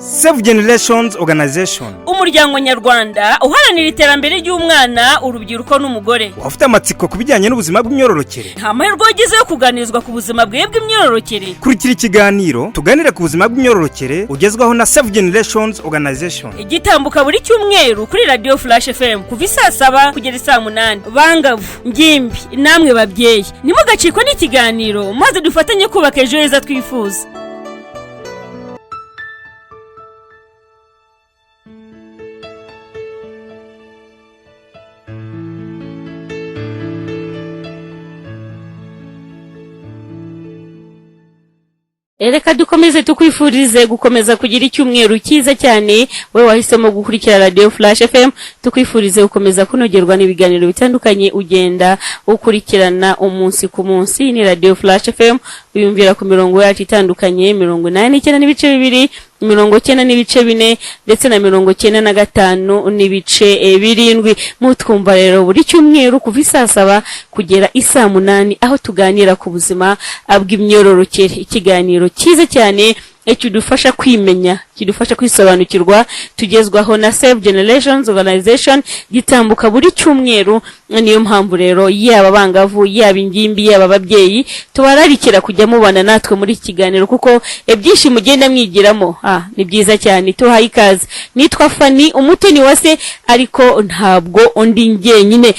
Save Generations Organization, umuryango nyarwanda uharanira iterambere ry'umwana, urubyiruko n'umugore. Wafite amatsiko kubijyanye n'ubuzima bw'imyororokere. Nta mahirwe wagize yo kuganirizwa ku buzima bw'imyororokere. Kurikira ikiganiro tuganira ku buzima bw'imyororokere ugezwaho na Save Generations Organization. Igitambuka buri cyumweru kuri Radio Flash FM kuva saa 7 kugera saa 8. Bangavu, ngimbi, namwe babyeyi, nimugacikwa n'ikiganiro maze dufatanye kubaka ejo heza twifuza. Reka dukomeze tukwifurize gukomeza kugira icyumweru cyiza cyane. We wahisemo gukurikira Radio Flash FM, tukwifurize gukomeza kunogerwa n'ibiganiro bitandukanye ugenda ukurikirana umunsi ku munsi. Ni Radio Flash FM uyumvira ku mirongo yacu itandukanye 89 n'ibice 2, 90 n'ibice 4 ndetse na 95 n'ibice 7. Mutwumva rero buri cyumweru kuva saa 7 kugera saa 8 aho tuganira ku buzima bw'imyororokere. Ikiganiro cyiza cyane kidufasha kwimenya, kidufasha kwisobanukirwa, tugezwaho na Save Generations Organization, gitambuka buri cyumweru. Niyo mpamvu rero yaba bangavu, yaba ingimbi, yaba babyeyi, tubararikira kujya mubana natwe muri kiganiro kuko byinshi mugenda mwigiramo. Ni byiza cyane. Tuhaye ikaze. Nitwa Fanny, umutoni wase, ariko ntabwo undi ngenyine.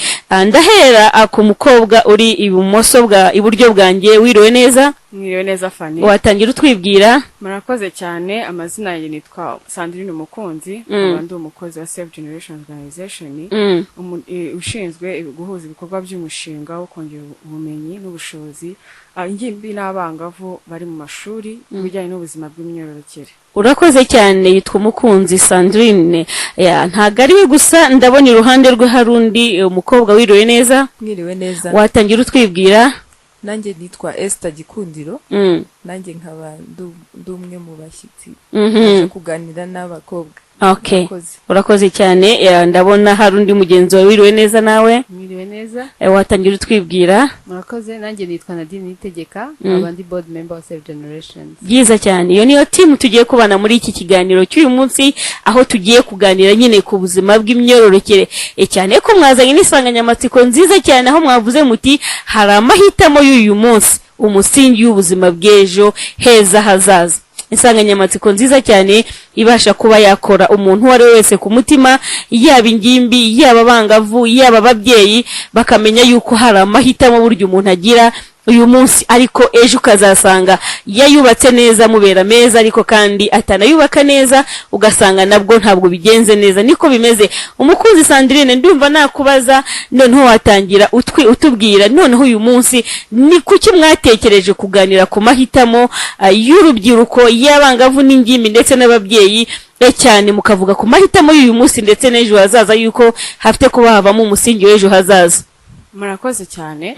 Ndahera ku mukobwa uri ibumoso iburyo bwanjye. Wiriwe neza? Mwiriwe neza Fanny. Watangira utwibwira? Murakoze cyane. Amazina yanjye nitwa Sandrine Umukunzi, ndi umukozi wa Save Generations Organization, ushinzwe guhuza ibikorwa by'umushinga wo kongera ubumenyi n'ubushobozi ingimbi n'abangavu bari mu mashuri bijyanye n'ubuzima bw'imyororokere. Urakoze cyane. Yitwa Umukunzi Sandrine. Ntago ari we gusa, ndabona iruhande rwe harundi umukobwa. Wiriwe neza? Mwiriwe neza. Watangira utwibwira? Nanjye nitwa Esther Gikundiro. Nanjye nkaba ndumwe mu bashyitsi kuganira n'abakobwa. Okay. Urakoze cyane. Ndabona harundi mugenzi wawe. Wiriwe neza nawe? Mwiriwe neza. Watangira utwibwira? Murakoze. Nanjye nitwa Nadine Nitegeka, abandi board member of Save Generations. Byiza cyane. Iyo niyo team tugiye kubana muri iki kiganiro cy'uyu munsi, aho tugiye kuganira nyine ku buzima bw'imyororokere. Cyane ko mwazanye n'isanganyamatsiko nziza cyane, aho mwavuze muti hari amahitamo y'uyu munsi, umusingi w'ubuzima bw'ejo heza hazaza. Insanganyamatsiko nziza cyane ibasha kuba yakora umuntu wari wese ku mutima, yaba ingimbi, yaba bangavu, yaba babyeyi, bakamenya yuko hari amahitamo buryo umuntu agira uyu munsi, ariko ejo ukazasanga yayubatse neza mubera meza, ariko kandi atanayubaka neza ugasanga nabwo ntabwo bigenze neza. Niko bimeze. Umukunzi Sandrine, ndumva nakubaza noneho watangira utubwira noneho uyu munsi ni kuki mwatekereje kuganira ku mahitamo y'urubyiruko, y'abangavu n'ingimbi ndetse n'ababyeyi, cyane mukavuga ku mahitamo y'uyu munsi ndetse n'ejo hazaza, yuko hafite kuba havamo umusingi w'ejo hazaza. Murakoze cyane.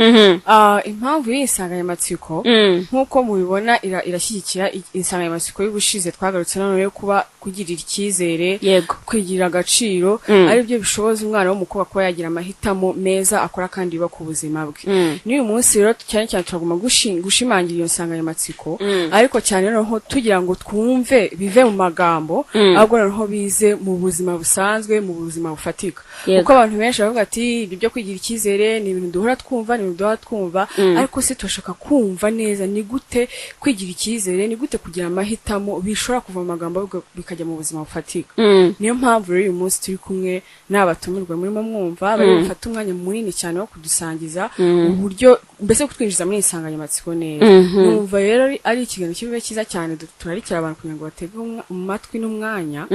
Impamvu y'isanganyamatsiko nkuko mubibona irashyigikira insanganyamatsiko y'ubushize twagarutse none yo kuba kugirira icyizere, kwigira agaciro, ari byo bishoboza umwana w'umukobwa kuba yagira amahitamo meza akora kandi biba ku buzima bwe. N'uyu munsi rero cyane cyane turaguma gushimangira iyo nsanganyamatsiko, ariko cyane noneho tugira ngo twumve bive mu magambo, ahubwo noneho bize mu buzima busanzwe, mu buzima bufatika. Kuko abantu benshi bavuga ati ibyo kwigira icyizere ni ibintu duhora twumva, ariko se turashaka kumva neza ni gute kwigira icyizere, ni gute kugira amahitamo bishobora kuva mu magambo bikajya mu buzima bufatika. Niyo mpamvu rero uyu munsi turi kumwe n'abatumirwa murimo mwumva, bari bafata umwanya munini cyane wo kudusangiza uburyo mbese kutwinjiza muri insanganyamatsiko neza. Numva rero ari ikiganiro kibe cyiza cyane, turarikira abantu kugira ngo batege amatwi n'umwanya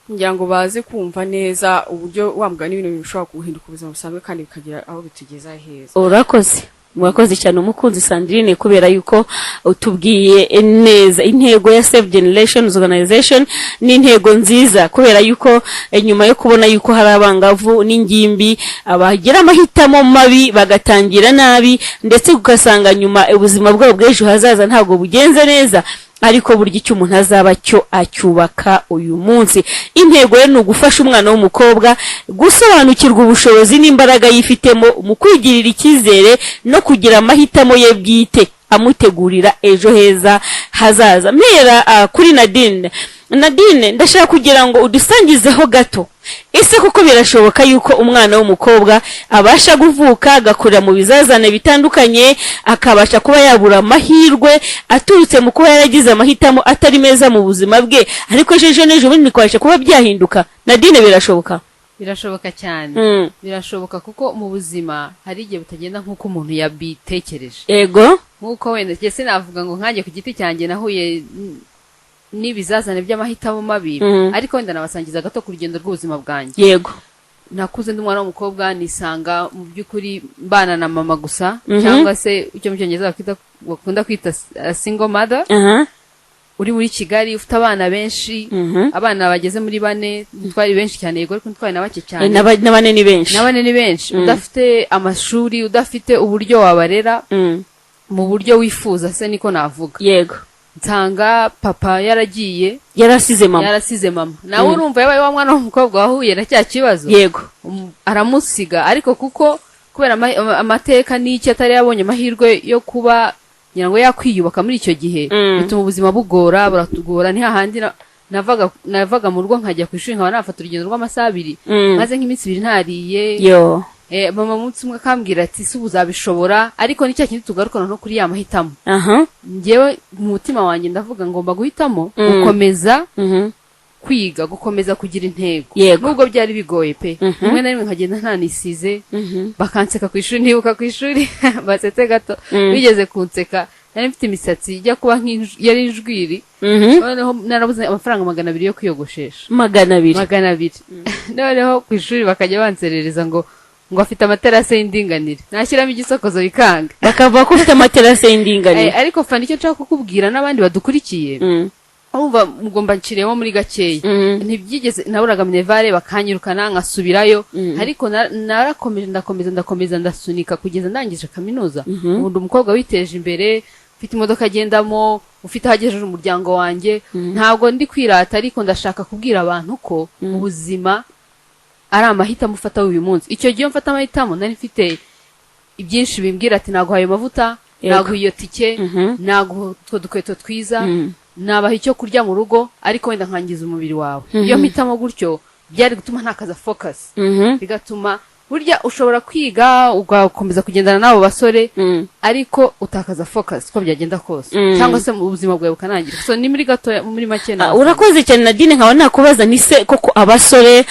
kugira ngo baze kumva neza uburyo wambwa n'ibintu bishobora guhinduka ubuzima busanzwe kandi bikagira aho bitugeza heza. Urakoze. Mwakoze cyane Umukunzi Sandrine, kubera yuko utubwiye neza intego ya Save Generations Organization. Ni intego nziza kubera yuko nyuma yo kubona yuko hari abangavu n'ingimbi abagira amahitamo mabi bagatangira nabi, ndetse ugasanga nyuma ubuzima bwabo bw'ejo hazaza ntabwo bugenze neza, ariko burya icyo umuntu azaba cyo acyubaka uyu munsi. Intego rero ni ugufasha umwana w'umukobwa gusobanukirwa ubushobozi n'imbaraga yifitemo mu kwigirira icyizere no kugira amahitamo ye bwite amutegurira ejo heza hazaza. Mera kuri Nadine, Nadine ndashaka kugira ngo udusangizeho gato ese kuko birashoboka yuko umwana w'umukobwa abasha guvuka agakurira mu bizazane bitandukanye akabasha kuba yabura amahirwe aturutse mu kuba yaragize amahitamo atari meza mu buzima bwe ariko ejo n'ejo bundi kwasha kuba byahinduka Nadine birashoboka birashoboka cyane birashoboka kuko mu buzima hari igihe butagenda nk'uko umuntu yabitekereje ego nk'uko wenda cyese navuga ngo nkanjye ku giti cyanjye nahuye n'ibizazane by'amahitamo mabi ariko wenda nabasangiza gato ku rugendo rw'ubuzima bwanjye yego nakuze ndi umwana w'umukobwa nisanga mu by'ukuri mbana na mama gusa cyangwa se icyo mu cyongereza bakunda kwita single mother uri muri Kigali ufite abana benshi abana bageze muri 4 twari benshi cyane yego ariko twari na bake cyane n'abane ni benshi udafite amashuri udafite uburyo wabarera mu buryo wifuza se niko navuga yego nsanga papa yaragiye yarasize mama nawe urumva yabaye wa mwana w'umukobwa wahuye na cya kibazo yego aramusiga ariko kuko kubera amateka n'iki atari yabonye amahirwe yo kuba nyirango yakwiyubaka muri icyo gihe bituma ubuzima buratugora ni hahandi navaga mu rugo nkajya ku ishuri nkaba nafata urugendo rw'amasaha 2 maze nk'iminsi 2 ntariye mama munsi umwe akambwira ati si uzabishobora ariko ni cya kintu tugarukana no kuri ya mahitamo ngewe mu mutima wanjye ndavuga ngomba guhitamo gukomeza kwiga gukomeza kugira intego nubwo byari bigoye pe rimwe na rimwe nkagenda ntanisize bakanseka ku ishuri ntibuka ku ishuri basetse gato bigeze kunseka nari mfite imisatsi ijya kuba yari injwiri noneho narabuze amafaranga 200 yo kwiyogoshesha 200 noneho ku ishuri bakajya banserereza ngo afite amaterase y'indinganire nashyiramo igisokozo bikanga bakavuga ko ufite amaterase y'indinganire ariko fana icyo nshaka kukubwira n'abandi badukurikiye umva mugomba nciremo muri gakeya ntibyigeze naburaga Minervale bakanyirukana nkasubirayo ariko ndakomeza ndasunika kugeza ndangije kaminuza ubundi umukobwa witeje imbere ufite imodoka agendamo ufite hagejeje umuryango wanjye ntabwo ndi kwirata ariko ndashaka kubwira abantu ko ubuzima ari amahitamo ufata uyu munsi icyo gihe mfata amahitamo nari mfite ibyinshi bimbwira ati naguhaye amavuta naguha iyo tike naguha utwo dukweto twiza nabaha icyo kurya mu rugo ariko wenda nkangiza umubiri wawe iyo mpitamo gutyo byari gutuma ntakaza focus bigatuma burya ushobora kwiga ugakomeza kugendana n'abo basore ariko utakaza focus ko byagenda kose cyangwa se mu buzima bwawe bukanangira so ni muri gato muri make na urakoze cyane Nadine nkaba nakubaza ni se koko abasore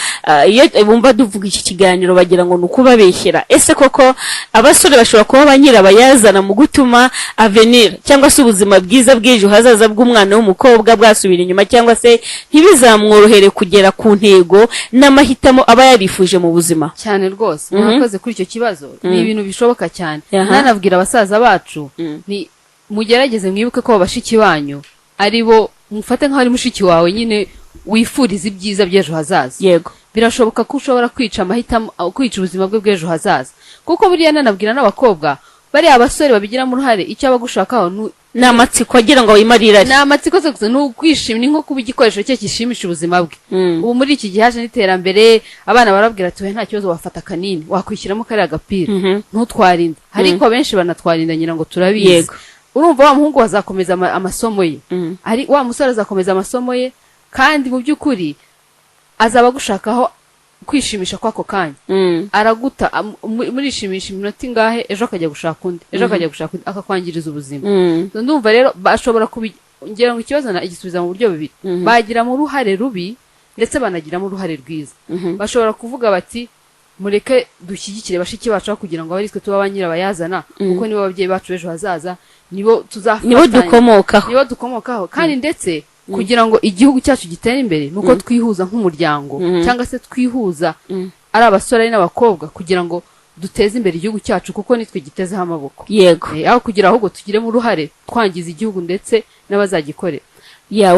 iyo bumva duvuga iki kiganiro bagira ngo nukubabeshyera ese koko abasore bashobora kuba banyira bayazana mu gutuma avenir cyangwa se ubuzima bwiza bw'ejo hazaza bw'umwana w'umukobwa bwasubira inyuma cyangwa se ntibizamworohere kugera ku ntego n'amahitamo aba yarifuje mu buzima cyane rwose murakoze kuri icyo kibazo ni ibintu bishoboka cyane nanabwira abasaza bacu ni mugerageze mwibuke ko bashiki banyu ari bo mufate nk'aho ari mushiki wawe nyine wifuriza ibyiza by'ejo hazaza yego birashoboka ko ushobora kwica amahitamo kwica ubuzima bwe bw'ejo hazaza kuko buriya nanabwira n'abakobwa bari abasore babigiramo uruhare icyo abagushakaho n'amatsiko agira ngo wimarira n'amatsiko gusa n'ukwishimira nko kuba igikoresho cye kishimisha ubuzima bwe ubu muri iki gihe haje n'iterambere abana barabwira ati nta kibazo wafata kanini wakwishyiramo kariya agapira ntutwarinde ariko benshi banatwarinda nyina ngo turabizi urumva wa muhungu wazakomeza amasomo ye ari wa musore azakomeza amasomo ye kandi mu by'ukuri azaba gushakaho kwishimisha kwako kanya araguta murishimisha iminota ingahe ejo akajya gushaka undi akakwangiriza ubuzima ndumva rero bashobora kubigera ngo ikibazo igisubiza mu buryo bubiri bagira mu ruhare rubi ndetse banagira mu ruhare rwiza bashobora kuvuga bati mureke dushyigikire bashiki bacu kugira ngo abaritwe tuba banyirabayazana kuko nibo ababyeyi bacu ejo hazaza nibo tuzafatanya nibo dukomokaho kandi ndetse kugira ngo igihugu cyacu gitere imbere nuko twihuza nk'umuryango cyangwa se twihuza ari abasore n'abakobwa kugira ngo duteze imbere igihugu cyacu kuko nitwe gitezeho amaboko yego aho kugira ahubwo tugiremo uruhare twangiza igihugu ndetse n'abazagikorera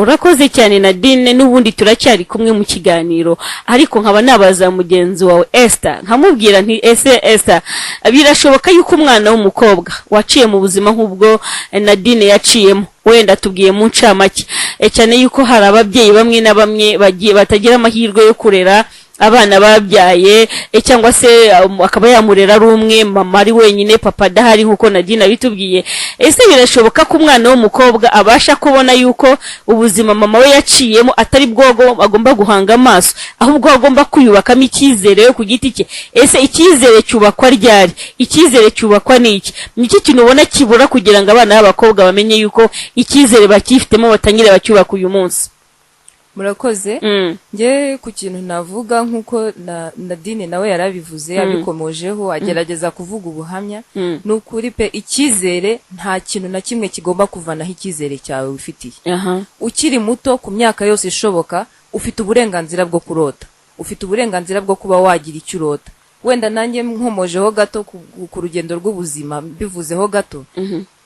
urakoze cyane Nadine n'ubundi turacyari kumwe mu kiganiro ariko nkaba nabaza mugenzi wawe Esther nkamubwira nti Esther birashoboka yuko umwana w'umukobwa waciye mu buzima nk'ubwo Nadine yaciyemo wenda tubwiye mu ncamake cyane yuko hari ababyeyi bamwe na bamwe bagiye batagira amahirwe yo kurera abana babyaye cyangwa se akaba yamurera ari umwe mama ari wenyine papa adahari nkuko Nadine bitubwiye. Ese birashoboka ko umwana w'umukobwa abasha kubona yuko ubuzima mama we yaciyemo atari bwo agomba guhanga amaso, ahubwo agomba kwiyubakamo icyizere yo ku giti cye? Ese icyizere cyubakwa ryari? Icyizere cyubakwa n'iki? Niki kintu ubona kibura kugira ngo abana b'abakobwa bamenye yuko icyizere bakifitemo batangire bacyubaka uyu munsi? Murakoze. Nge ku kintu navuga nkuko Nadine nawe yarabivuze abikomojeho agerageza kuvuga ubuhamya, n'ukuri pe icyizere nta kintu na kimwe kigomba kuvanaho icyizere cyawe wifitiye. Ukiri muto ku myaka yose ishoboka ufite uburenganzira bwo kurota, ufite uburenganzira bwo kuba wagira icyo urota. Wenda nanjye nkomojeho gato ku rugendo rw'ubuzima bivuzeho gato,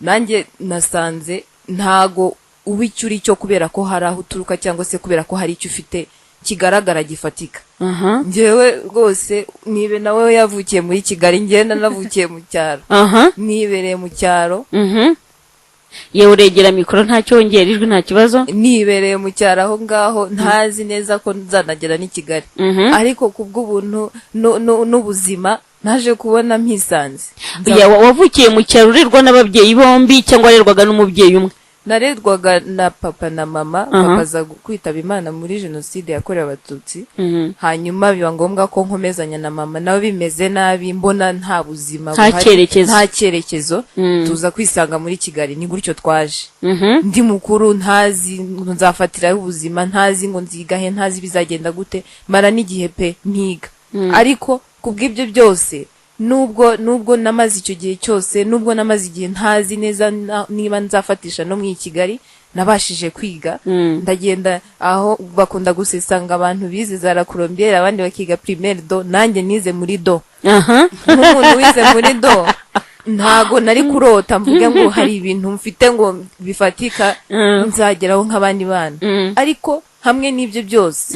nanjye nasanze ntago ubicyo uri cyo kubera ko hari aho uturuka cyangwa se kubera ko hari icyo ufite kigaragara gifatika. Njyewe rwose nibe nawe yavukiye muri Kigali, ngenda navukiye mu cyaro, nibereye mu cyaro. Yewe uregera mikoro ntacyo wongera ijwi nta kibazo. Nibereye mu cyaro aho ngaho ntazi neza ko nzanagera ni Kigali, ariko kubw'ubuntu n'ubuzima naje kubona mpisanze. Wavukiye mu cyaro urerwa n'ababyeyi bombi cyangwa urerwaga n'umubyeyi umwe? Naredwaga na papa na mama. Papa aza kwitaba Imana muri jenoside yakorewe Abatutsi, hanyuma biba ngombwa ko nkomezanya na mama, nawe bimeze nabi, mbona nta buzima buhari, nta cyerekezo, tuza kwisanga muri Kigali. Ni gutyo twaje, ndi mukuru ntazi nzafatiraho ubuzima, ntazi ngo nzigahe, ntazi bizagenda gute, mara n'igihe pe ntiga. Ariko kubw'ibyo byose nubwo namaze icyo gihe cyose, nubwo namaze igihe ntazi neza niba nzafatisha no mu Kigali, nabashije kwiga. Ndagenda aho bakunda gusesanga abantu bize za La Colombière, abandi bakiga primaire do, nanjye nize muri do. Nk'umuntu wize muri do ntago nari kurota mvuge ngo hari ibintu mfite ngo bifatika nzageraho nk'abandi bana. Ariko hamwe n'ibyo byose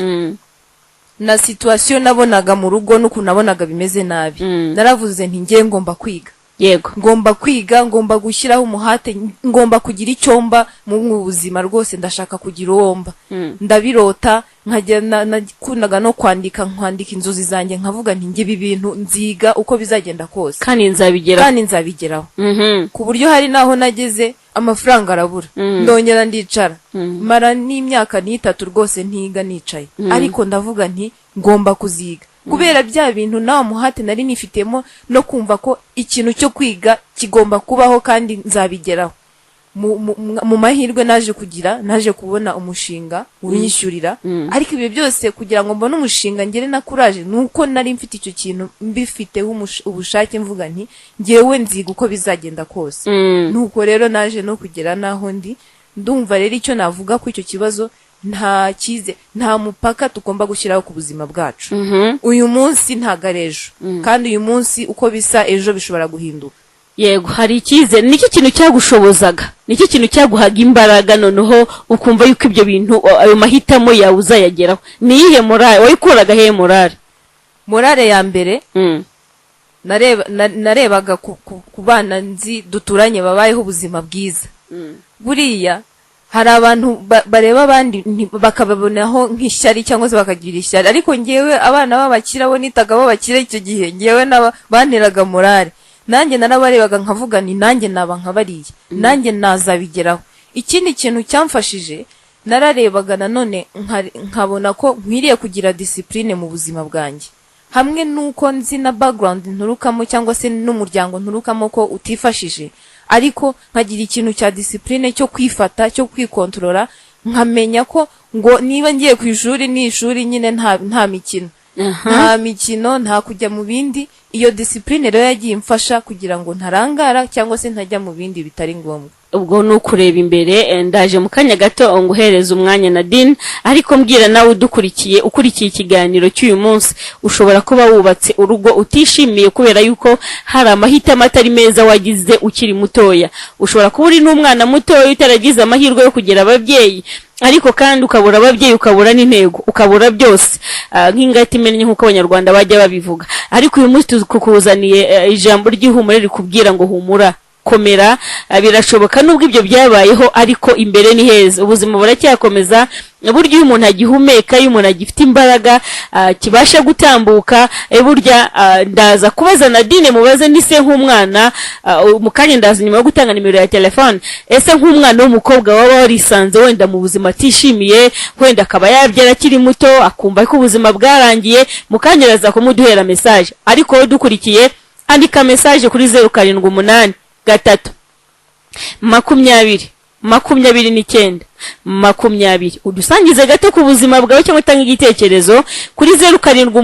na situation nabonaga mu rugo n'ukuntu nabonaga bimeze nabi, naravuze nti ngiye ngomba kwiga. Yego, ngomba kwiga, ngomba gushyiraho umuhate, ngomba kugira icyomba mu buzima rwose, ndashaka kugira uwomba. Ndabirota, nkajya nakundaga no kwandika inzozi zanjye, nkavuga nti ngiye ibi bintu nziga uko bizagenda kose kandi nzabigeraho. Ku buryo hari naho nageze amafaranga arabura, ndongera ndicara, mara n'imyaka 3 rwose ntiga nicaye, ariko ndavuga nti ngomba kuziga. Kubera bya bintu nawe muhate nari nifitemo no kumva ko ikintu cyo kwiga kigomba kubaho kandi nzabigeraho. Mu mahirwe naje kubona umushinga unyishyurira, ariko ibyo byose kugira ngo mbone umushinga ngere na courage nuko nari mfite icyo kintu mbifiteho ubushake, mvuga nti ngewe nziga uko bizagenda kose. Nuko rero naje no kugera naho ndumva rero icyo navuga ko icyo kibazo nta mupaka tugomba gushyiraho ku buzima bwacu. Uyu munsi ntagarejo, kandi uyu munsi uko bisa ejo bishobora guhinduka. Yego, hari icyizere. Niki kintu cyagushobozaga? Niki kintu cyaguhaga imbaraga noneho ukumva yuko ibyo bintu ayo mahitamo yawe uzayageraho? Ni iyihe morale wayikuraga he? Morale ya mbere narebaga ku bana nzi duturanye babayeho ubuzima bwiza. Buriya hari abantu bareba abandi bakababonaho nk'ishyari cyangwa se bakagira ishyari, ariko ngewe abana b'abakira bo nitaga babakira icyo gihe, ngewe banteraga morale. Nanjye narabarebaga nkavuga ni nanjye naba nkabariye, nanjye nazabigeraho. Ikindi kintu cyamfashije, nararebaga nanone nkabona ko nkwiriye kugira discipline mu buzima bwanjye, hamwe nuko nzi na background nturukamo cyangwa se n'umuryango nturukamo ko utifashije, ariko nkagira ikintu cya discipline cyo kwifata, cyo kwikontrola, nkamenya ko ngo niba ngiye ku ishuri ni ishuri nyine, nta mikino, nta mikino, nta kujya mu bindi. Iyo discipline rero yagiye imfasha kugira ngo ntarangara cyangwa se ntajya mu bindi bitari ngombwa. Ubwo nukureba imbere. Ndaje mu kanya gato nguhereza umwanya Nadine, ariko mbwira nawe ukurikiye ikiganiro cy'uyu munsi, ushobora kuba wubatse urugo utishimiye kubera yuko hari amahitamo atari meza wagize ukiri mutoya. Ushobora kuba uri n'umwana mutoya utaragize amahirwe yo kugera ababyeyi, ariko kandi ukabura ababyeyi, ukabura n'intego, ukabura byose nk'ingati imenye nk'uko Abanyarwanda bajya babivuga. Ariko uyu munsi tukuzaniye ijambo ry'ihumure rikubwira ngo humura, gukomera birashoboka nubwo ibyo byabayeho ariko imbere ni heza ubuzima buracyakomeza burya iyo umuntu agihumeka iyo umuntu agifite imbaraga kibasha gutambuka burya ndaza kubaza Nadine mubaze ndise nk'umwana mukanye ndaza nyuma yo gutanga nimero ya telefone ese nk'umwana w'umukobwa waba warisanze wenda mu buzima atishimiye wenda akaba yabyara akiri muto akumva ko ubuzima bwarangiye mukanye araza kumuduhera message ariko dukurikiye andika message kuri 078 3 29 udusangize gato ku buzima bwawe cyangwa utanga igitekerezo kuri 078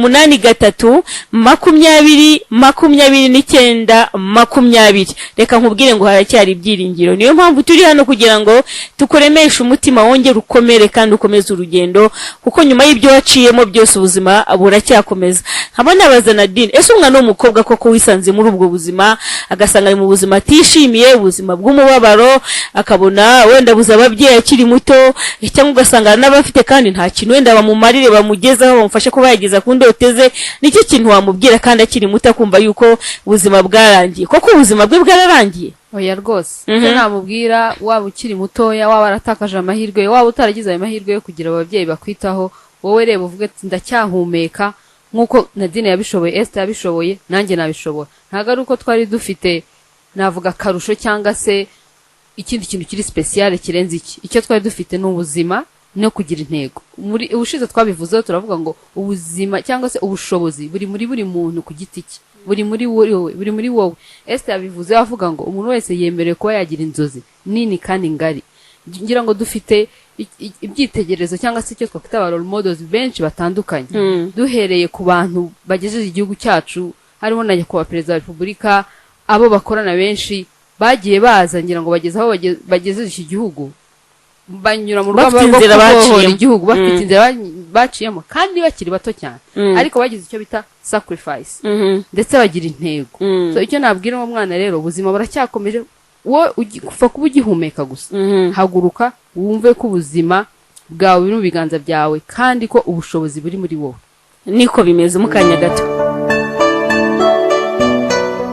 29 reka nkubwire ngo haracyari ibyiringiro niyo mpamvu turi hano kugira ngo tukuremeshe umutima wongere ukomere kandi ukomeze urugendo kuko nyuma y'ibyo waciyemo byose ubuzima buracyakomeza nkabona abaza Nadine ese umwana w'umukobwa koko wisanze muri ubwo buzima agasanga mu buzima atishimiye ubuzima bw'umubabaro akabona wenda buzaba ababyeyi akiri muto cyangwa ugasanga n'abafite kandi nta kintu wenda bamumarire bamugezaho bamufashe kuba yageza ku ndoteze nicyo kintu wamubwira kandi akiri muto akumva yuko ubuzima bwarangiye koko ubuzima bwe bwararangiye oya rwose icyo namubwira waba ukiri mutoya waba aratakaje amahirwe waba utaragize ayo mahirwe yo kugira ababyeyi bakwitaho wowe reba uvuge ati ndacyahumeka nk'uko Nadine yabishoboye Esther yabishoboye nanjye nabishobora ntabwo ari uko twari dufite navuga karusho cyangwa se ikindi kintu kiri special kirenze iki icyo twari dufite n'ubuzima no kugira intego muri ubushize twabivuzeho turavuga ngo ubuzima cyangwa se ubushobozi buri muntu ku giti cye buri muri wowe Esther yabivuze avuga ngo umuntu wese yemerewe kuba yagira inzozi nini kandi ngari ngira ngo dufite ibyitegerezo cyangwa se icyo twakwita aba role models benshi batandukanye duhereye ku bantu bagejeje igihugu cyacu harimo na nyakubahwa perezida wa repubulika abo bakorana benshi bagiye baza ngira ngo bageze aho bageze iki gihugu banyura mu rwego rwo kubohora igihugu bafite inzira baciyemo kandi bakiri bato cyane ariko bagize icyo bita sacrifice ndetse bagira intego so icyo nabwira uwo mwana rero ubuzima buracyakomeje wo kuva kuba ugihumeka gusa haguruka wumve ko ubuzima bwawe biri mu biganza byawe kandi ko ubushobozi buri muri wowe niko bimeze mu kanya gato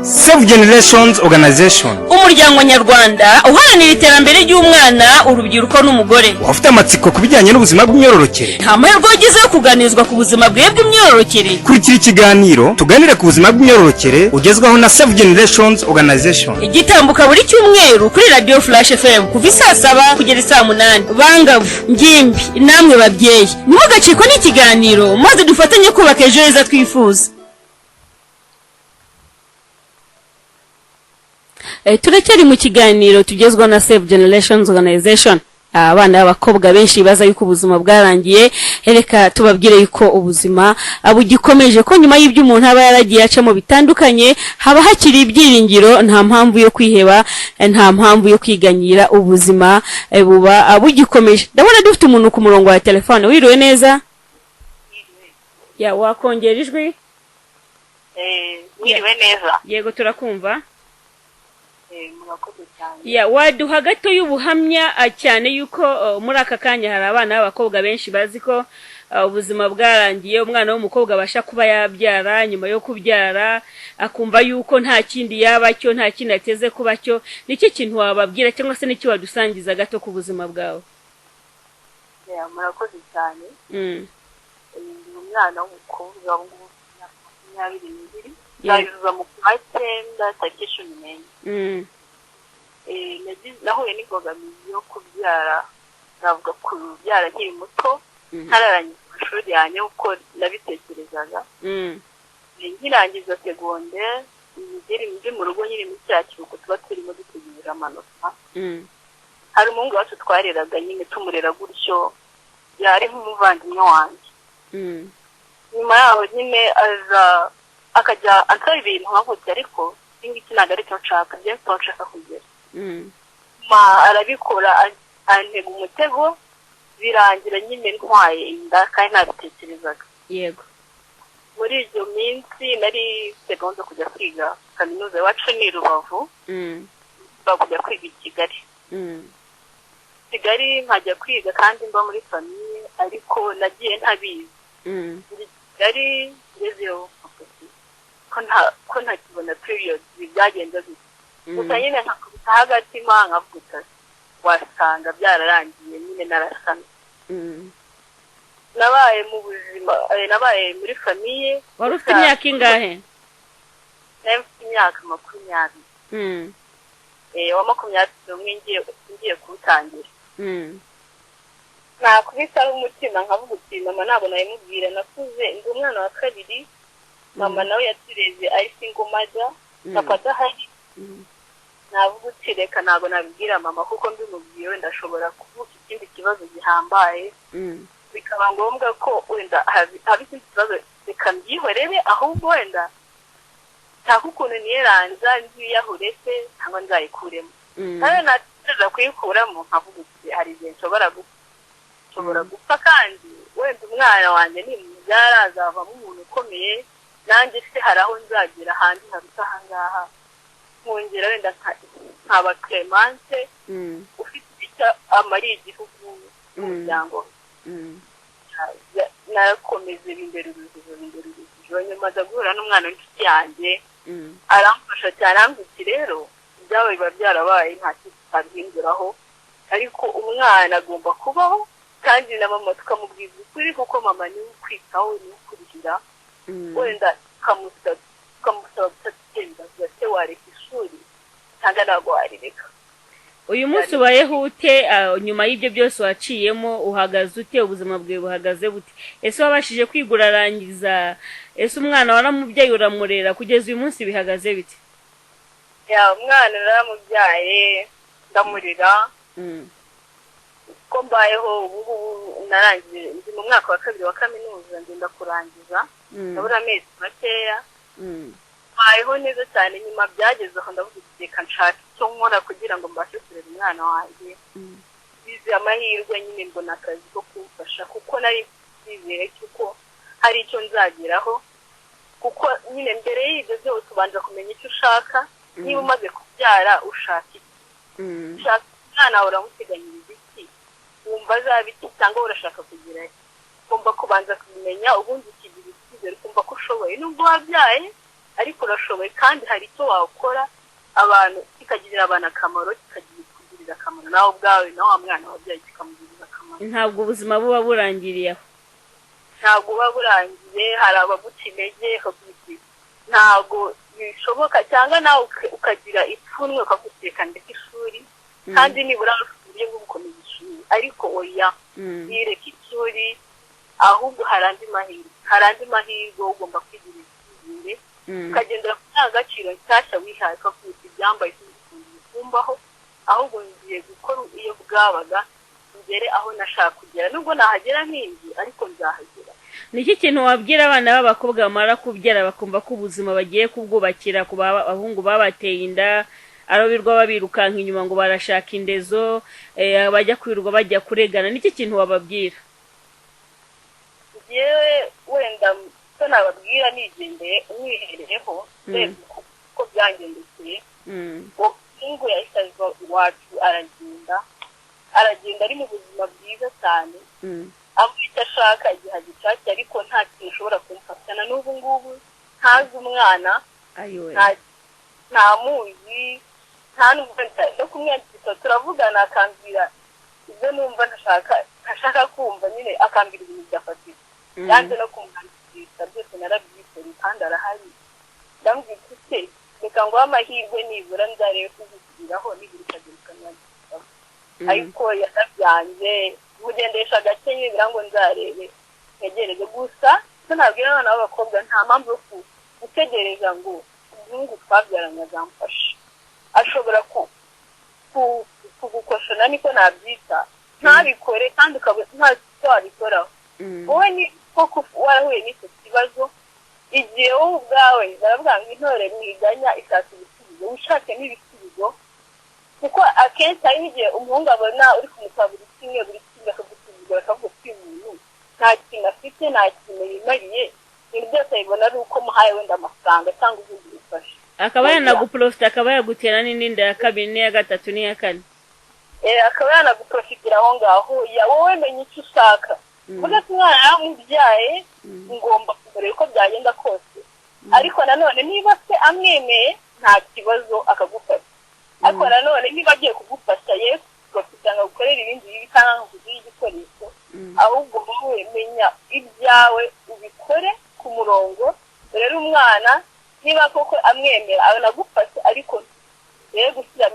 Save Generations Organization umuryango nyarwanda uharanira iterambere ry'umwana urubyiruko n'umugore wafite amatsiko kubijyanye n'ubuzima bw'imyororokere nta mahirwe wagize yo kuganirizwa ku buzima bwe bw'imyororokere kurikira ikiganiro tuganire ku buzima bw'imyororokere ugezwaho na Save Generations Organization igitambuka buri cyumweru kuri Radio Flash FM kuva 7:00 kugera 8:00 bangavu ngimbi namwe babyeyi ntugacikwe n'ikiganiro maze dufatanye kubaka ejo heza twifuza turacyari mu kiganiro tugezwa na Save Generations Organization abana b'abakobwa benshi baza yuko ubuzima bwarangiye reka tubabwire yuko ubuzima abugikomeje ko nyuma y'ibyo umuntu aba yaragiye acamo bitandukanye haba hakiri ibyiringiro nta mpamvu yo kwiheba nta mpamvu yo kwiganyira ubuzima buba abugikomeje ndabona dufite umuntu ku murongo wa telefone wiriwe neza ya wakongera ijwi wiriwe neza yego turakumva ya waduha gato y'ubuhamya cyane yuko muri aka kanya hari abana b'abakobwa benshi bazi ko ubuzima bwarangiye umwana w'umukobwa abasha kuba yabyara nyuma yo kubyara akumva yuko nta kindi yaba cyo nta kindi ateze kuba cyo nicyo kintu wababwira cyangwa se n'icyo wadusangiza gato ku buzima bwawe murakoze cyane umwana w'umukobwa w'22 yabivuza mu kwa 9 tariki 14 nahuye n'imbogamizi yo kubyara navuga kubyara nkiri muto ntararangiza amashuri yanjye uko nabitekerezaga nkirangiza secondaire ndi mu rugo nyiri mu cya kiruhuko tuba turimo dutegereje amanota hari umuhungu wacu twareraga nyine tumurera gutyo yari nk'umuvandimwe wanjye nyuma yaho nyine aza akajya ansaba ibintu nkavutse ariko ingiki ntabwo ari cyo nshaka njye nshaka kugera arabikora antega umutego birangira nyine ntwaye inda kandi ntabitekerezaga yego muri iyo minsi nari segonda kujya kwiga kaminuza iwacu ni Rubavu bakujya kwiga i Kigali nkajya kwiga kandi mba muri famiye ariko nagiye ntabizi Kigali ngezeyo ko ntakibona period byagenze bite gusa nyine nkakubitaho agatima nkavuga wasanga byararangiye nyine narasana nabaye mu buzima nabaye muri famiye. Wari ufite imyaka ingahe? Nafite imyaka 20. Wa 21 ngiye kutangira. Nakubisa umutima nkavuga uti mama ntabwo nayimubwira nakuze ndi umwana wa kabiri. Mama nawe yatureze ari single mother papa adahari. Navuga uti reka ntabwo nabibwira mama kuko mbimubwiye wenda ashobora kuvuga ikindi kibazo gihambaye. Bikaba ngombwa ko wenda hari ikibazo reka mbyihorere ahubwo wenda ntaho ukuntu niyeranza nziyahurese cyangwa nzayikuremo. Kandi natekereza kuyikuramo nkavuga uti hari igihe nshobora gupfa kandi wenda umwana wanjye nimubyara azavamo umuntu ukomeye nanjye se hari aho nzagera ahandi haruta aha ngaha nkongera wenda nkaba Clemence ufite icyo amariye igihugu n'umuryango. Narakomeze imbere urujijo nyuma aza guhura n'umwana w'inshuti yanjye aramfasha cyane ambwira rero ibyawe biba byarabaye nta kintu twabihinduraho ariko umwana agomba kubaho kandi na mama tukamubwiza ukuri kuko mama niwe ukwitaho niwe ukurihira wenda ukamusaba gutagenda se wareka ishuri cyangwa ntabwo warireka. Uyu munsi ubayeho ute nyuma y'ibyo byose waciyemo uhagaze ute ubuzima bwawe buhagaze bute? Ese wabashije kwigura arangiza? Ese umwana waramubyaye uramurera kugeza uyu munsi bihagaze bite? Umwana naramubyaye ndamurira ko mbayeho ubu narangije ndi mu mwaka wa 2 wa kaminuza ngenda kurangiza ndabura amezi makeya. Mbayeho neza cyane nyuma byageze aho ndavuga reka nshaka icyo nkora kugira ngo mbashe kurera umwana wanjye. Bize amahirwe nyine mbona akazi ko kumfasha kuko nari bizeye cyuko hari icyo nzageraho kuko nyine mbere y'ibyo byose ubanza kumenya icyo ushaka. Niba umaze kubyara ushaka iki? Ushaka umwana wawe uramuteganyiriza iki? Wumva azaba iki cyangwa urashaka kugira iki? Ugomba kubanza kumenya ubundi ukigira icyizere ukumva ko ushoboye nubwo wabyaye ariko urashoboye kandi hari icyo wakora abantu kikagirira abantu akamaro kikagirira akamaro nawe ubwawe na wa mwana wabyaye kikamugirira akamaro. Ntabwo ubuzima buba burangiriye aho. Ntabwo buba burangiye hari abaguca intege ntabwo bishoboka cyangwa nawe ukagira ipfunwe ukaguteka ndetse ishuri kandi nibura uburyo bwo gukomeza ishuri ariko oya yireka ishuri ahubwo hari andi mahirwe ugomba kwigira icyizere ukagendera ku agaciro nshyashya wihaye ukakuta ibyambaye kumbaho ahubwo ngiye gukora iyo bwabaga ngere aho nashaka kugera nubwo nahagera nk'inzi ariko nzahagera. Niki kintu wabwira abana b'abakobwa bamara kubyara bakumva ko ubuzima bagiye kubwubakira ku bahungu babateye inda arabirwa babirukanka inyuma ngo barashaka indezo bajya kwirwa bajya kuregana? Niki kintu wababwira? Yewe wenda so nababwira nigendeye umwiherereho ko byangendekeye ngo yahitazwa iwacu aragenda ari mu buzima bwiza cyane amwita ashaka igihe agishakiye ariko nta kintu ushobora kumfasha na n'ubu ngubu ntazi umwana nta muzi nta n'umwenda no kumwandikisha turavugana akambwira ibyo numva ntashaka kumva nyine akambwira ibintu byafatika yanze no kumwandikisha byose narabyikoreye kandi arahari ndambwira ute reka ngo amahirwe nibura nzarebe kuzigiraho nibura ukagirukana ariko yarabyanze mugendesha gake nibura ngo nzarebe ntegereze gusa nabwira abana b'abakobwa nta mpamvu yo gutegereza ngo umuhungu twabyaranye azamfasha ashobora kugukoshona niko nabyita ntabikore kandi ukaba nta cyo wabikoraho wowe ni koko warahuye n'icyo kibazo igihe wowe ubwawe baravuga ngo intore mwiganya ishaka ibisubizo ushake n'ibisubizo kuko akenshi hari n'igihe umuhungu abona uri kumusaba buri kimwe akagusubiza akavuga ko umuntu nta kintu afite nta kintu yimariye ibintu byose abibona ari uko muhaye wenda amafaranga cyangwa ubundi bufasha akaba yanaguprofita akaba yagutera n'indi ya kabiri n'iya gatatu n'iya kane akaba yanaguprofitira aho ngaho wowe menya icyo ushaka vuga ko umwana yaramubyaye ngomba kumureba uko byagenda kose ariko nanone niba se amwemeye nta kibazo akagufata ariko nanone niba agiye kugufasha yesu kugira gukorera ibindi bibi kandi kugira igikoresho ahubwo wowe menya ibyawe ubikore ku murongo rero umwana niba koko amwemera anagufasha ariko gushyira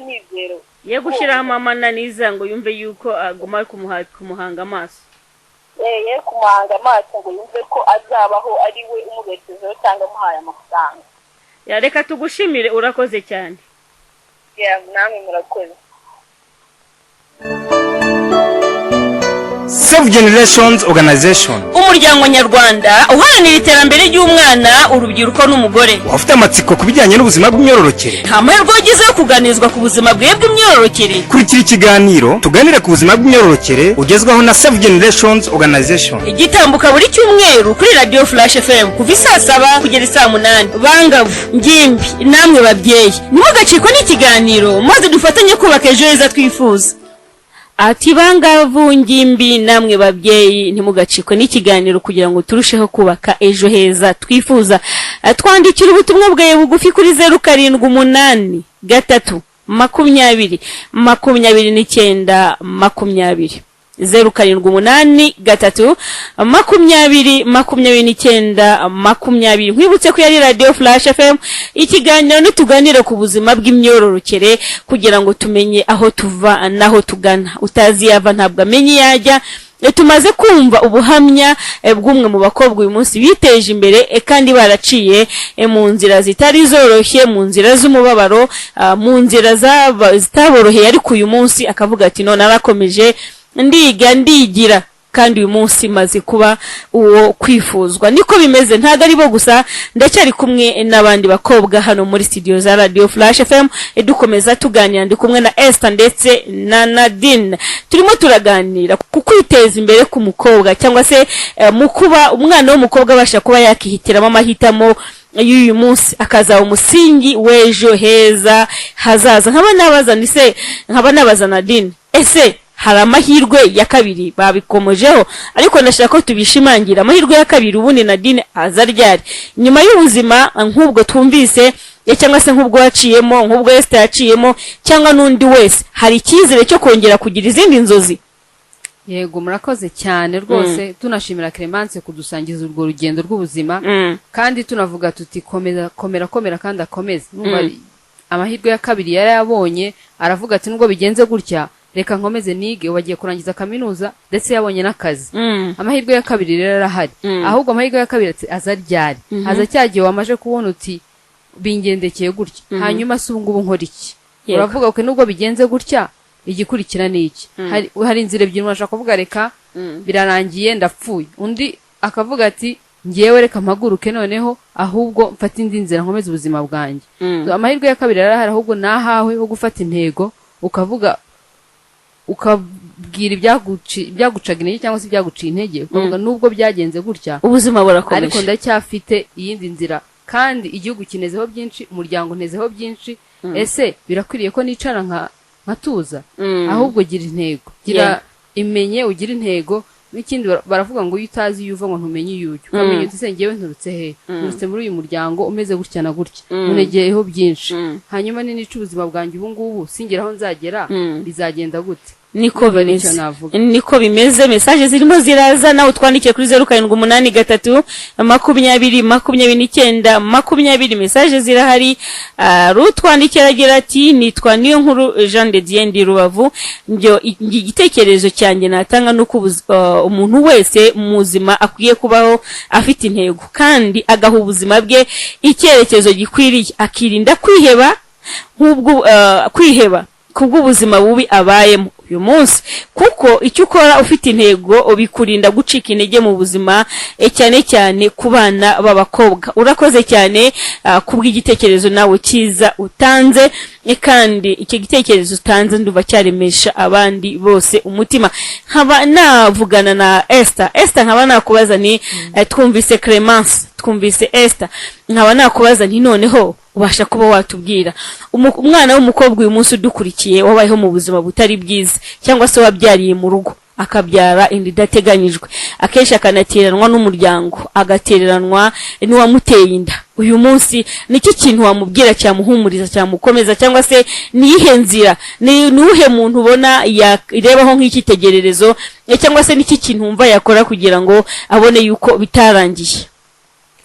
nizero gushyiraho mama naniza ngo yumve yuko aguma kumuhanga amaso kumuhanga amaso ngo yumve ko azabaho ari we umuberekejeho cyangwa amuhaye amafaranga. Reka tugushimire, urakoze cyane. Namwe murakoze. Save Generations Organization, umuryango nyarwanda uharanira iterambere ry'umwana, urubyiruko n'umugore. Ufite amatsiko kubijyanye n'ubuzima bw'imyororokere, nta mahirwe wagize yo kuganizwa ku buzima bwe bw'imyororokere. kurikira ikiganiro tuganire ku buzima bw'imyororokere ugezwaho na Save Generations Organization, igitambuka buri cyumweru kuri Radio Flash FM kuva saa 7 kugera saa 8. Bangavu, ngimbi, namwe babyeyi, nimugacikwa n'ikiganiro maze dufatanye kubaka ejo heza twifuza. Ati bangavu, ngimbi, namwe babyeyi, ntimugacikwe n'ikiganiro kugira ngo turusheho kubaka ejo heza twifuza. Twandikira ubutumwa bwawe bugufi kuri 078 3 20 29 20 078 3 20 29 20. Nkwibutse ko yari Radio Flash FM, ikiganiro nituganire ku buzima bw'imyororokere kugira ngo tumenye aho tuva naho tugana. Utazi yava ntabwo amenye yajya. Tumaze kumva ubuhamya bw'umwe mu bakobwa uyu munsi biteje imbere kandi baraciye mu nzira zitari zoroshye, mu nzira z'umubabaro, mu nzira zitaboroheye, ariko uyu munsi akavuga ati none narakomeje ndigira kandi uyu munsi maze kuba uwo kwifuzwa. Niko bimeze, ntago ari bo gusa, ndacyari kumwe n'abandi bakobwa hano muri studio za Radio Flash FM dukomeza tuganira. Ndi kumwe na Esther ndetse na Nadine, turimo turaganira ku kwiteza imbere ku mukobwa cyangwa se mu kuba umwana w'umukobwa abasha kuba yakihitiramo amahitamo y'uyu munsi akaza umusingi w'ejo heza hazaza. nkaba nabaza Nadine, ese hari amahirwe ya kabiri? Babikomojeho ariko ndashaka ko tubishimangira. Amahirwe ya kabiri ubundi Nadine aza ryari nyuma y'ubuzima nk'ubwo twumvise cyangwa se nk'ubwo waciyemo, nk'ubwo Esther yaciyemo, cyangwa n'undi wese? Hari icyizere cyo kongera kugira izindi nzozi? Yego, murakoze cyane rwose. Tunashimira Clemence kudusangiza urwo rugendo rw'ubuzima, kandi tunavuga tuti komera kandi akomeze. Amahirwe ya kabiri yari yabonye, aravuga ati nubwo bigenze gutya reka nkomeze nige. Wagiye kurangiza kaminuza ndetse yabonye n'akazi. Amahirwe ya kabiri rero arahari. Ahubwo amahirwe ya kabiri aza ryari? Aza cyagiye wamaje kubona uti bingendekeye gutya, hanyuma se ubungubu nkora iki? Uravuga uko nubwo bigenze gutya igikurikira ni iki? Hari inzira ebyiri umuntu ashaka kuvuga reka birarangiye ndapfuye, undi akavuga ati ngiyewe reka mpaguruke noneho ahubwo mfata indi nzira nkomeze ubuzima bwanjye. Amahirwe ya kabiri arahari, ahubwo nahawe ho gufata intego ukabwira ibyagucaga intege cyangwa se ibyaguciye intege, ukavuga nubwo byagenze gutya ubuzima burakomeje ariko ndacyafite iyindi nzira, kandi igihugu kinezeho byinshi, umuryango nezeho byinshi. Ese birakwiriye ko nicara nkatuza? Ahubwo gira intego, imenye ugira intego. N'ikindi baravuga ngo iyo utazi yuva ngo ntumenye iyujya, ukamenya uti se ngewe nturutse he? Nturutse muri uyu muryango umeze gutya na gutya, unegeyeho byinshi, hanyuma nica ubuzima bwanjye ubu ngubu singera aho nzagera, bizagenda gute? Niko bimeze. Message zirimo ziraza, nawe utwandikiye kuri 078 3 20 20. Message zirahari. Rutwandikira agira ati nitwa niyo nkuru Jean de Dieu ndi Rubavu. Njyo igitekerezo cyanjye natanga nuko umuntu wese muzima akwiye kubaho afite intego kandi agaha ubuzima bwe icyerekezo gikwiriye, akirinda kwiheba kubw'ubuzima bubi abayemo uyu munsi, kuko icyo ukora ufite intego ubikurinda gucika intege mu buzima, cyane cyane ku bana b'abakobwa. Urakoze cyane kubw'igitekerezo nawe cyiza utanze, kandi icyo gitekerezo utanze nduva cyaremesha abandi bose umutima. Nkaba navugana na Esther, nkaba nakubaza ni twumvise Clemence, twumvise Esther, nkaba nakubaza nti noneho ubasha kuba watubwira umwana w'umukobwa uyu munsi udukurikiye wabayeho mu buzima butari bwiza, cyangwa se wabyariye mu rugo akabyara inda idateganyijwe, akenshi akanatereranwa n'umuryango, agatereranwa n'uwamuteye inda. Uyu munsi niki kintu wamubwira cyamuhumuriza, cyamukomeza, cyangwa se niyihe nzira, ni uhe muntu ubona yarebaho nk'ikitegererezo, cyangwa se niki kintu umva yakora kugira ngo abone yuko bitarangiye?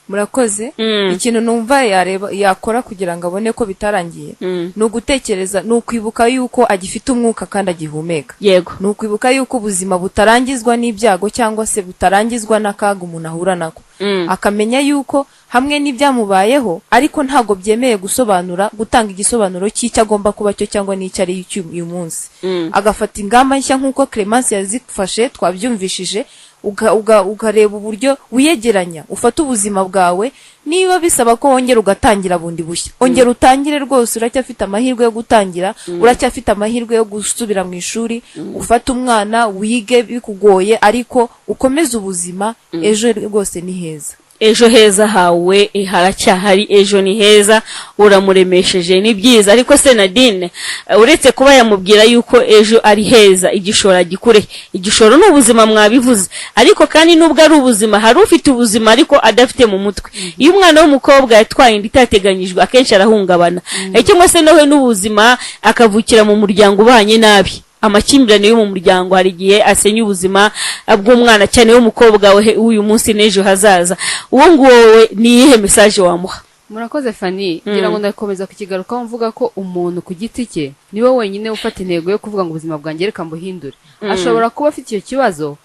Murakoze. Ikintu numva yakora kugira ngo abone ko bitarangiye ni ugutekereza, ni ukwibuka yuko agifite umwuka kandi agihumeka. Yego. Ni ukwibuka yuko ubuzima butarangizwa n'ibyago cyangwa se butarangizwa n'akaga umuntu ahura nako. Akamenya yuko hamwe n'ibyamubayeho ariko ntago byemeye gutanga igisobanuro cy'icyo agomba kuba cyo cyangwa n'icyo ari uyu munsi. Agafata ingamba nshya nk'uko Clemence yazifashe twabyumvishije, ukareba uburyo wiyegeranya, ufata ubuzima bwawe. Niba bisaba ko wongera ugatangira bundi bushya, ongera utangire rwose. Uracyafite amahirwe yo gutangira, uracyafite amahirwe yo gusubira mu ishuri, ufata umwana wige bikugoye ariko ukomeze ubuzima. Ejo rwose ni heza. Ejo heza hawe haracyahari, ejo ni heza, uramuremesheje, ni byiza. Ariko se Nadine, uretse kuba yamubwira yuko ejo ari heza, igishoro gikure, igishoro n'ubuzima mwabivuze, ariko kandi nubwo ari ubuzima, hari ufite ubuzima ariko adafite mu mutwe. Iyo umwana w'umukobwa yatwaye inda itateganyijwe, akenshi arahungabana, cyangwa se nawe n'ubuzima akavukira mu muryango ubanye nabi. Amakimbirane yo mu muryango hari igihe asenya ubuzima bw'umwana cyane w'umukobwa w'uyu munsi n'ejo hazaza. Uwo nguwo ni iyihe message wamuha? Murakoze Fanny, ngira ngo ndakomeza kukigarukaho mvuga ko umuntu ku giti cye niwe wenyine ufata intego yo kuvuga ngo ubuzima bwanjye reka mbuhindure. Ashobora kuba afite icyo kibazo,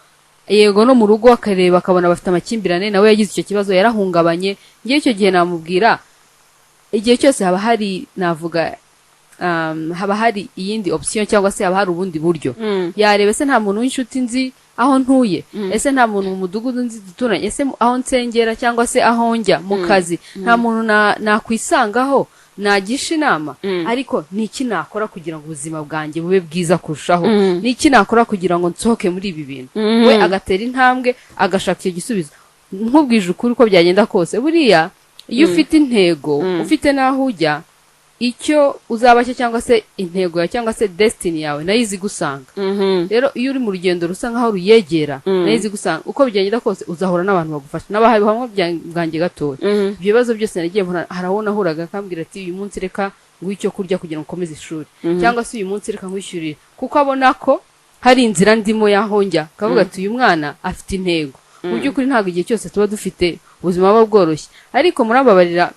yego no mu rugo akareba akabona bafite amakimbirane, nawe yagize icyo kibazo yarahungabanye. Ngiye icyo gihe namubwira, igihe cyose haba hari navuga haba hari iyindi option cyangwa se haba hari ubundi buryo. Yareba ese nta muntu w'inshuti nzi aho ntuye, ese nta muntu mu mudugudu nzi duturanye, ese aho nsengera cyangwa se aho njya mu kazi nta muntu nakwisangaho nagisha inama. Ariko niki nakora kugira ngo ubuzima bwanjye bube bwiza kurushaho, niki nakora kugira ngo nsohoke muri ibi bintu. We agatera intambwe agashaka icyo gisubizo. Nkubwije ukuri uko byagenda kose, buriya iyo ufite intego, ufite naho ujya, icyo uzaba cyo cyangwa se intego ya cyangwa se destiny yawe nayo izi gusanga. Rero iyo uri mu rugendo rusa nkaho ruyegera, nayo izi gusanga. Uko byagenda kose uzahura n'abantu bagufasha, n'abahaye hamwe bwanjye gatoya. Ibyo bibazo byose nagiye harabona huraga akambwira ati uyu munsi reka nguhe icyo kurya kugira ngo ukomeze ishuri, cyangwa se uyu munsi reka nkwishyurire, kuko abona ko hari inzira ndimo yahonjya. Kavuga ati uyu mwana afite intego. Mu by'ukuri ntabwo igihe cyose tuba dufite ubuzima buba bworoshye, ariko murababarira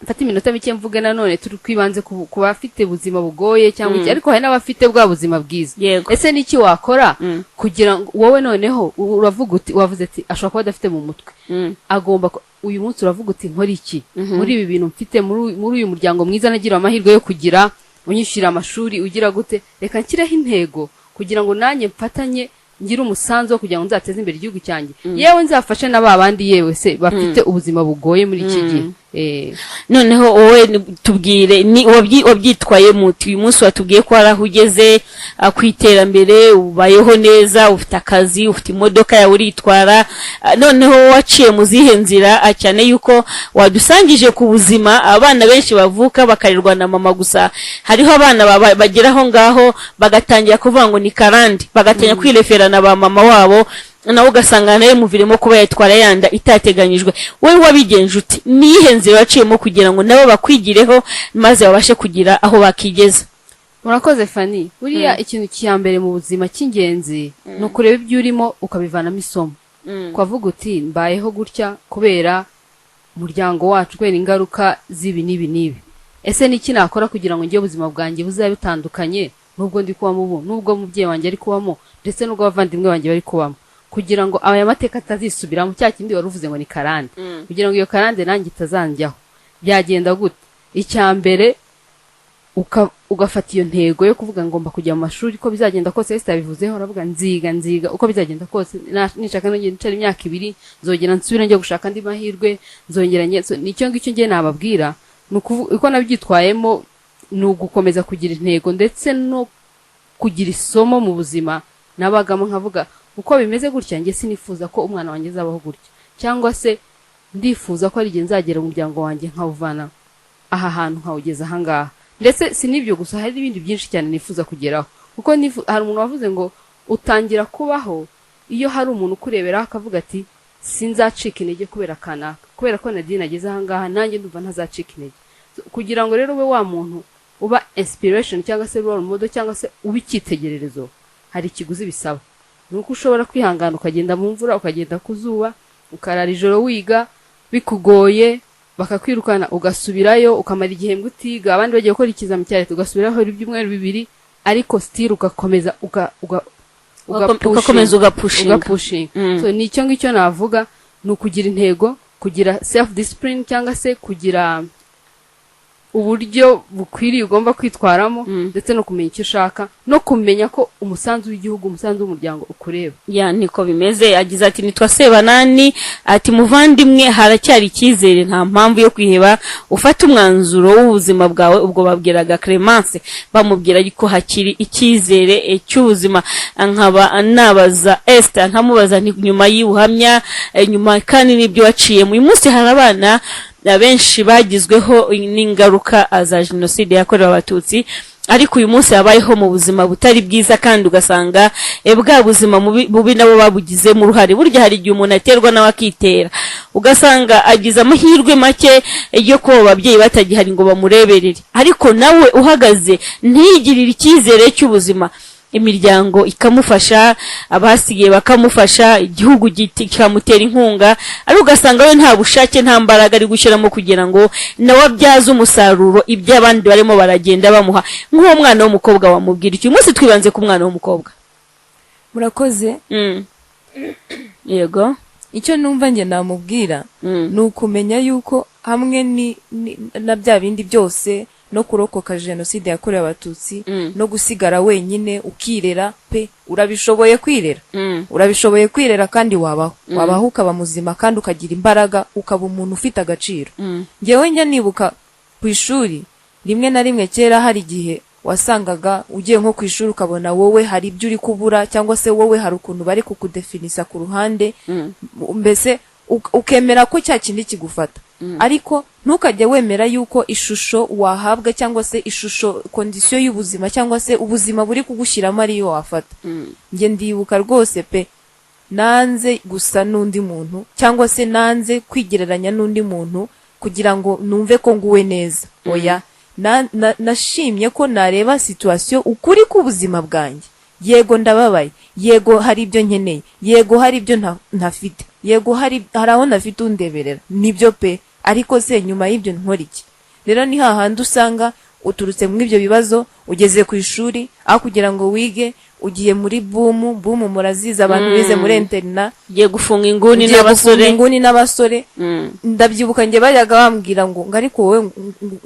mfata iminota mike mvuge nanone turi kwibanze ku bafite ubuzima bugoye cyangwa iki, ariko hari n'abafite bwa buzima bwiza. Ese niki wakora kugira ngo wowe noneho uravuga uti, wavuze ati ashobora kuba adafite mu mutwe, agomba uyu munsi uravuga uti nkora iki muri ibi bintu mfite, muri uyu muryango mwiza nagira amahirwe yo kugira, unyishyira amashuri ugira gute, reka nshyireho intego kugira ngo nanjye mfatanye ngira umusanzu wo kugira ngo nzateze imbere igihugu cyanjye, yewe nzafashe n'abandi yewe se bafite ubuzima bugoye muri iki gihe. Noneho wowe tubwire, ni wabyitwaye muti uyu munsi watubwiye ko ari aho ugeze ku iterambere, ubayeho neza, ufite akazi, ufite imodoka yawe uritwara. Noneho waciye mu zihe nzira, cyane yuko wadusangije ku buzima abana benshi bavuka bakarirwa na mama gusa. Hariho abana bageraho ngaho bagatangira kuvuga ngo ni karandi, bagatangira kwireferana ba mama wabo, nawe ugasanga nawe muviremo kuba yatwara yanda itateganyijwe. Wowe wabigenje uti, nihe nzira waciyemo kugira ngo nabo bakwigireho maze babashe kugira aho bakigeza? Murakoze Fanny, buriya ikintu cyambere mu buzima cy'ingenzi no kureba ibyo urimo ukabivanamo isomo. Kwavuga uti mbayeho gutya kubera umuryango wacu, kubera ingaruka z'ibi n'ibi n'ibi. Ese niki nakora kugira ngo ngiye ubuzima bwanjye buzabe bitandukanye nubwo ndi kubamo ubu, nubwo mubyeyi wanjye ari kubamo, ndetse nubwo abavandimwe banjye bari kubamo, kugira ngo aya mateka atazisubiramo cya kindi wari uvuze ngo ni karande, kugira ngo iyo karande nanjye itazanjyaho. Byagenda gute? Icyambere ugafata iyo ntego yo kuvuga ngomba kujya mu mashuri, ko bizagenda kose. Ese tabivuzeho uravuga nziga uko bizagenda kose, nishaka ngiye ncara imyaka 2 nzogera nsubira njye gushaka andi mahirwe, nzongera nicyo ngicyo ngiye nababwira. Uko nabyitwayemo ni ugukomeza kugira intego ndetse no kugira isomo mu buzima nabagamo, nkavuga uko bimeze gutya njye sinifuza ko umwana wanjye zabaho gutya, cyangwa se ndifuza ko ari igihe nzagera umuryango wanjye nkawuvana aha hantu nkawugeza aha ngaha. Ndetse sinibyo gusa, hari ibindi byinshi cyane nifuza kugeraho, kuko hari umuntu wavuze ngo utangira kubaho iyo hari umuntu ukurebera akavuga ati sinzacika intege kubera kanaka, kubera ko Nadine ageze aha ngaha nanjye ndumva ntazacika intege. Kugira ngo rero ube wa muntu uba inspiration cyangwa se role model cyangwa se ubikitegererezo, hari ikiguzi bisaba. Nuko ushobora kwihangana ukagenda mu mvura, ukagenda kuzuba, ukarara ijoro wiga bikugoye, bakakwirukana ugasubirayo, ukamara igihembwe utiga, abandi bagiye gukora ikizami cya leta ugasubiraho ibyumweru 2, ariko still ugakomeza ugakomeza ugapushinga. So nicyo ngicyo navuga, ni ukugira intego, kugira self discipline cyangwa se kugira uburyo bukwiriye ugomba kwitwaramo, ndetse no kumenya icyo ushaka, no kumenya ko umusanzu w'igihugu, umusanzu w'umuryango ukureba. Ya niko bimeze. Agize ati nitwa Sebanani, ati muvandimwe haracyari icyizere, nta mpamvu yo kwiheba, ufata umwanzuro w'ubuzima bwawe. Ubwo babwiraga Clemence, bamubwira ko hakiri icyizere cy'ubuzima. Nkaba nabaza Esther, nkamubaza nti nyuma y'ubuhamya, nyuma kandi n'ibyo waciye mu munsi, hari abana benshi bagizweho n'ingaruka za jenoside yakorewe abatutsi, ariko uyu munsi yabayeho mu buzima butari bwiza, kandi ugasanga bwa buzima bubi nabo babugizemo uruhare. Burya hari igihe umuntu aterwa nawe akitera, ugasanga agize amahirwe make yo kuba ababyeyi batagihari ngo bamureberere, ariko nawe uhagaze ntiyigirire icyizere cy'ubuzima, imiryango ikamufasha, abasigiye bakamufasha, igihugu kikamutera inkunga, ari ugasanga we nta bushake nta mbaraga ari gushyiramo kugira ngo nawe abyaze umusaruro ibyo abandi barimo baragenda bamuha. Nk'uwo mwana w'umukobwa wamubwira iki? Umunsi twibanze ku mwana w'umukobwa. Murakoze. Yego, icyo numva nge namubwira ni ukumenya yuko hamwe na bya bindi byose, no kurokoka jenoside yakorewe abatutsi, no gusigara wenyine ukirera pe, urabishoboye kwirera. Urabishoboye kwirera kandi wabaho ukaba muzima kandi ukagira imbaraga, ukaba umuntu ufite agaciro. Ngewe njya nibuka ku ishuri rimwe na rimwe kera, hari igihe wasangaga ugiye nko ku ishuri ukabona wowe hari ibyo uri kubura, cyangwa se wowe hari ukuntu bari kukudefinisa ku ruhande, mbese ukemera ko cya kindi kigufata. Ariko ntukajye wemera yuko ishusho wahabwa cyangwa se ishusho kondisiyo y'ubuzima cyangwa se ubuzima buri kugushyiramo ariyo wafata. Nge ndibuka rwose pe, nanze gusa n'undi muntu cyangwa se nanze kwigereranya n'undi muntu kugira ngo numve ko nguwe neza. Oya, nashimye ko nareba situation ukuri k'ubuzima bwanjye. Yego ndababaye, yego hari ibyo nkeneye, yego hari ibyo ntafite, yego hari aho ntafite undeberera, nibyo pe, ariko se nyuma y'ibyo nkora iki? Rero ni hahandi usanga uturutse mu ibyo bibazo, ugeze ku ishuri, aho kugira ngo wige ugiye muri boom muraziza abantu bize muri interna, ugiye gufunga inguni n'abasore. Ndabyibuka nge bajyaga bambwira ngo ariko wowe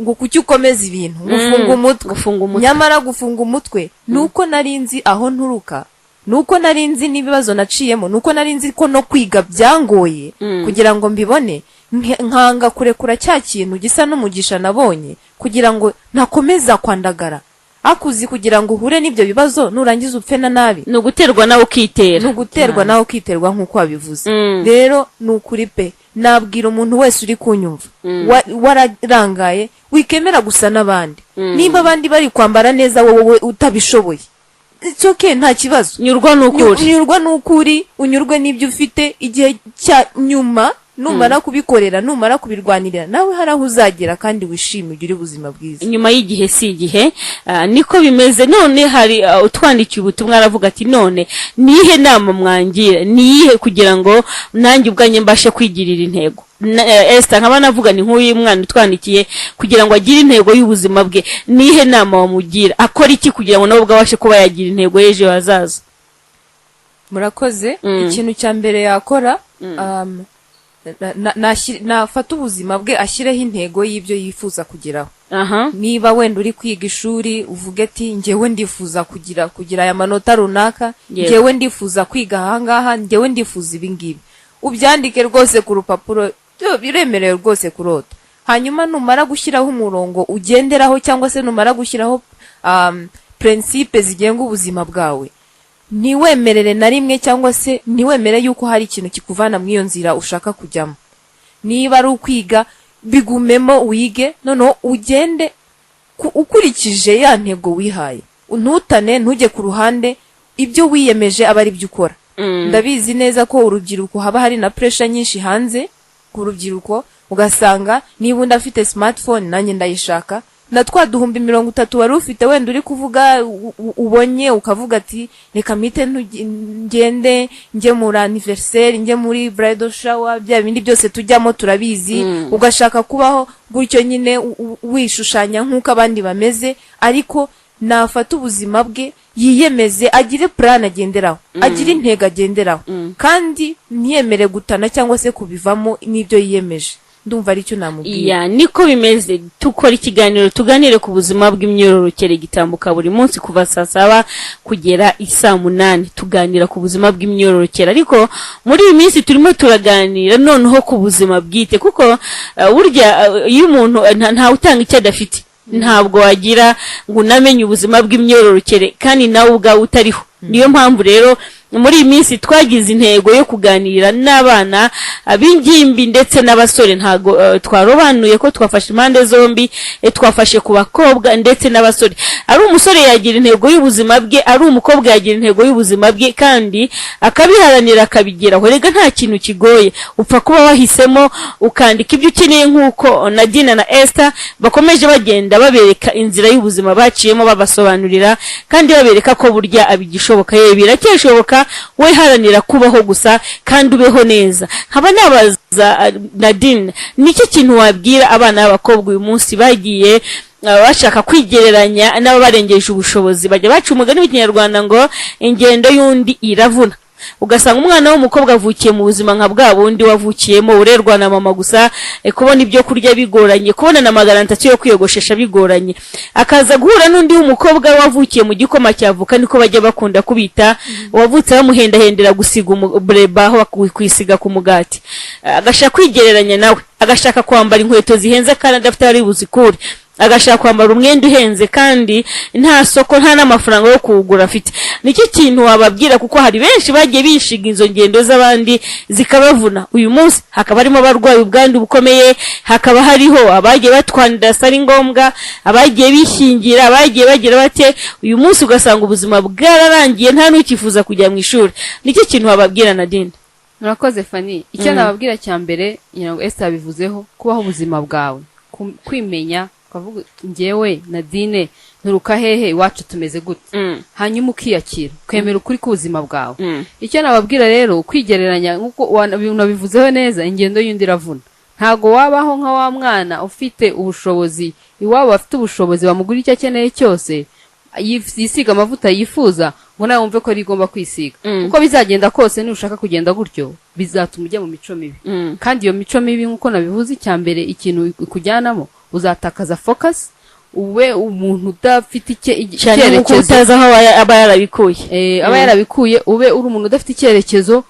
ngo kuki ukomeza ibintu, gufunga umutwe. Nyamara gufunga umutwe nuko narinzi aho nturuka, nuko narinzi n'ibibazo naciyemo, nuko narinzi ko no kwiga byangoye kugira ngo mbibone, nkanga kurekura cya kintu gisa n'umugisha nabonye kugira ngo nakomeza kwandagara. Akuzi kugira ngo uhure n'ibyo bibazo nurangiza upfe na nabi, nuguterwa nawe ukitera, nuguterwa nawe ukiterwa nk'uko wabivuze. Rero nukuri pe, nabwira umuntu wese uri kunyumva, wararangaye wikemera gusa n'abandi. Niba abandi bari kwambara neza wowe utabishoboye, it's okay, nta kibazo. Nyurwa n'ukuri, unyurwe n'ibyo ufite. Igihe cya nyuma numara kubikorera, numara kubirwanirira, nawe hari aho uzagera kandi wishimye ugire ubuzima bwiza. Nyuma y'igihe si igihe, niko bimeze. None hari utwandikiye ubutumwa aravuga ati none nihe nama mwangira, nihe kugira ngo nanjye ubwanye mbashe kwigirira intego. Esther nkaba navuga ni nk'uyu mwana utwandikiye kugira ngo agire intego y'ubuzima bwe, nihe nama wamugira, akora iki kugira ngo nawe ubwabashe kuba yagira intego y'ejo hazaza? Murakoze. Ikintu cya mbere yakora, nafata ubuzima bwe ashyireho intego y'ibyo yifuza kugeraho. Niba wenda uri kwiga ishuri uvuge ati ngewe ndifuza kugira aya manota runaka, ngewe ndifuza kwiga ahangaha, ngewe ndifuza ibi ngibi, ubyandike rwose ku rupapuro, biremerewe rwose kurota. Hanyuma numara gushyiraho umurongo ugenderaho cyangwa se numara gushyiraho principe zigenga ubuzima bwawe, ntiwemerere na rimwe cyangwa se ntiwemere yuko hari ikintu kikuvana mu iyo nzira ushaka kujyamo. Niba ari ukwiga, bigumemo wige, noneho ugende ukurikije ya ntego wihaye. Ntutane, ntujye ku ruhande, ibyo wiyemeje aba ari byo ukora. Ndabizi neza ko urubyiruko haba hari na pressure nyinshi hanze ku rubyiruko, ugasanga niba undi afite smartphone nanjye ndayishaka, na twa 30 wari ufite wenda uri kuvuga ubonye ukavuga ati reka mite ngende njye muri anniversaire, njye muri bridal shower, bya bindi byose tujyamo turabizi, ugashaka kubaho gutyo nyine wishushanya nk'uko abandi bameze, ariko nafata ubuzima bwe yiyemeze, agire plan agenderaho, agire intego agenderaho, kandi ntiyemere gutana cyangwa se kubivamo n'ibyo yiyemeje. Ndumva ari cyo namubwiye. Niko bimeze. Tukora ikiganiro tuganire ku buzima bw'imyororokere gitambuka buri munsi kuva saa 7 kugera saa 8, tuganira ku buzima bw'imyororokere, ariko muri iyi minsi turimo turaganira noneho ku buzima bwite, kuko burya iyo umuntu nta utanga icyo adafite, ntabwo wagira ngo unamenye ubuzima bw'imyororokere kandi nawe ubwawe utariho. Niyo mpamvu rero muri iyi minsi twagize intego yo kuganira n'abana ab'ingimbi ndetse n'abasore. Ntago twarobanuye ko twafashe impande zombi, twafashe ku bakobwa ndetse n'abasore. Ari umusore yagira intego y'ubuzima bwe, ari umukobwa yagira intego y'ubuzima bwe, kandi akabiharanira akabigeraho. Rega nta kintu kigoye, upfa kuba wahisemo ukandika ibyo ukeneye, nk'uko Nadine na Esther bakomeje bagenda babereka inzira y'ubuzima baciyemo, babasobanurira kandi babereka ko burya abigishoboka. Biracyashoboka, we haranira kubaho gusa kandi ubeho neza. Nkaba nabaza Nadine, niki kintu wabwira abana b'abakobwa uyu munsi bagiye bashaka kwigereranya n'abarengeje ubushobozi? Bajya baca umugani w'ikinyarwanda ngo ingendo y'undi iravuna. Ugasanga umwana w'umukobwa avukiye mu buzima nka bwa bundi wavukiyemo, urerwa na mama gusa, kubona ibyo kurya bigoranye, kubona na magarantasiyo yo kwiyogoshesha bigoranye, akaza guhura n'undi w'umukobwa wavukiye mu gikoma cyavuka, niko bajya bakunda kubita, wavutse bamuhendahendera gusiga umbreba aho kwisiga ku mugati. Agashaka kwigereranya nawe, agashaka kwambara inkweto zihenze kandi adafite ari buzikure, agashaka kwambara umwenda uhenze kandi nta soko nta n'amafaranga yo kuwugura afite. Niki kintu wababwira? Kuko hari benshi bagiye bishiga izo ngendo z'abandi zikabavuna. Uyu munsi hakaba harimo abarwayi ubwandu bukomeye, hakaba hariho abagiye batwanira sari ngombwa, abagiye bishingira, abagiye bagira bate. Uyu munsi ugasanga ubuzima bwararangiye, nta n'ukifuza kujya mu ishuri. Niki kintu wababwira Nadine? Murakoze Fanny. Icyo nababwira cya mbere, ngo Esther bivuzeho, kubaho ubuzima bwawe, kwimenya, kavuga njyewe Nadine nturuka hehe, iwacu tumeze gute, hanyuma ukiyakira, kwemera ukuri k'ubuzima bwawe. Icyo nababwira rero, kwigereranya nk'uko unabivuzeho neza, ingendo y'undi iravuna. Ntago wabaho nka wa mwana ufite ubushobozi, iwabo bafite ubushobozi, bamugura icyo akeneye cyose, yisiga amavuta yifuza, ngo nawe wumve ko ari igomba kwisiga. Uko bizagenda kose, nushaka kugenda gutyo, bizatuma ujya mu mico mibi. Kandi iyo mico mibi nk'uko nabivuze, icya mbere ikintu kujyanamo, uzatakaza focus, ube umuntu udafite icyerekezo, utazi aho aba yarabikuye. Aba yarabikuye, ube uri umuntu udafite icyerekezo,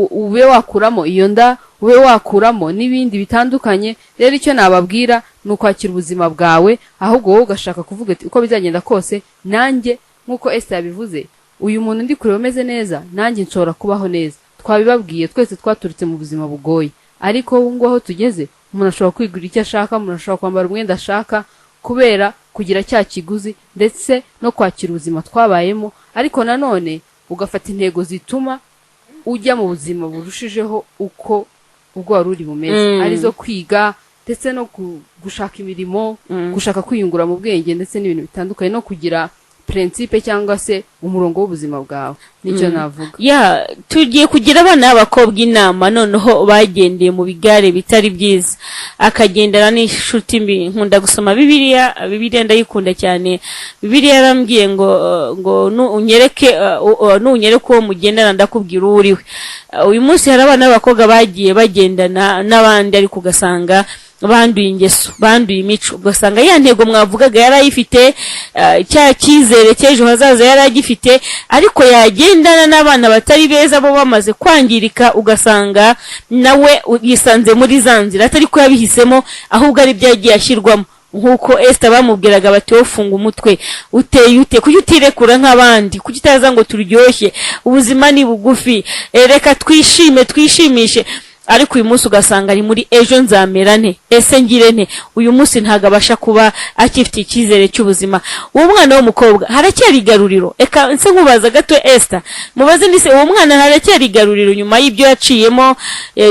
ube wakuramo iyo nda, ube wakuramo n'ibindi bitandukanye. Rero icyo nababwira ni ukwakira ubuzima bwawe, ahubwo wowe ugashaka kuvuga ati uko bizagenda kose, nanjye nk'uko Esther yabivuze, uyu muntu ndi kure umeze neza, nanjye nshobora kubaho neza. Twabibabwiye, twese twaturutse mu buzima bugoye, ariko ubu aho tugeze, umuntu ashobora kwigurira icyo ashaka, umuntu ashobora kwambara umwenda ashaka, kubera kugira cya kiguzi ndetse no kwakira ubuzima twabayemo. Ariko nanone ugafata intego zituma ujya mu buzima burushijeho uko ubwo wari uri bumeze, arizo kwiga ndetse no gushaka imirimo, gushaka kwiyungura mu bwenge ndetse n'ibintu bitandukanye, no kugira principe cyangwa se umurongo w'ubuzima bwawe. Nicyo navuga. Tugiye kugira abana b'abakobwa inama noneho bagendeye mu bigare bitari byiza, akagendana n'inshuti mbi. Nkunda gusoma Bibiliya ndayikunda cyane. Bibiliya yarambwiye ngo nunyereke uwo mugendana ndakubwira uwo uriwe. Uyu munsi hari abana b'abakobwa bagiye bagendana n'abandi, ariko ugasanga banduye ingeso, banduye imico. Ugasanga ya ntego mwavugaga yarayifite, cya cyizere cy'ejo hazaza yaragifite, ariko yagendana n'abana batari beza, bo bamaze kwangirika. Ugasanga nawe yisanze muri zanzira, atari ko yabihisemo, ahubwo ari byagiye ashyirwamo. Nkuko Esther bamubwiraga bati wofunga umutwe, uteye ute, kuki utirekura nk'abandi, kuki utaza ngo turyoshye, ubuzima ni bugufi, reka twishimishe. ariko uyu munsi ugasanga ari muri ejo nzamera nte, ese ngire nte. Uyu munsi ntago abasha kuba akifite icyizere cy'ubuzima. Uwo mwana w'umukobwa haracyari igaruriro. Eka nse nkubaza gato Esther, mubaze ndise uwo mwana haracyari igaruriro nyuma y'ibyo yaciyemo,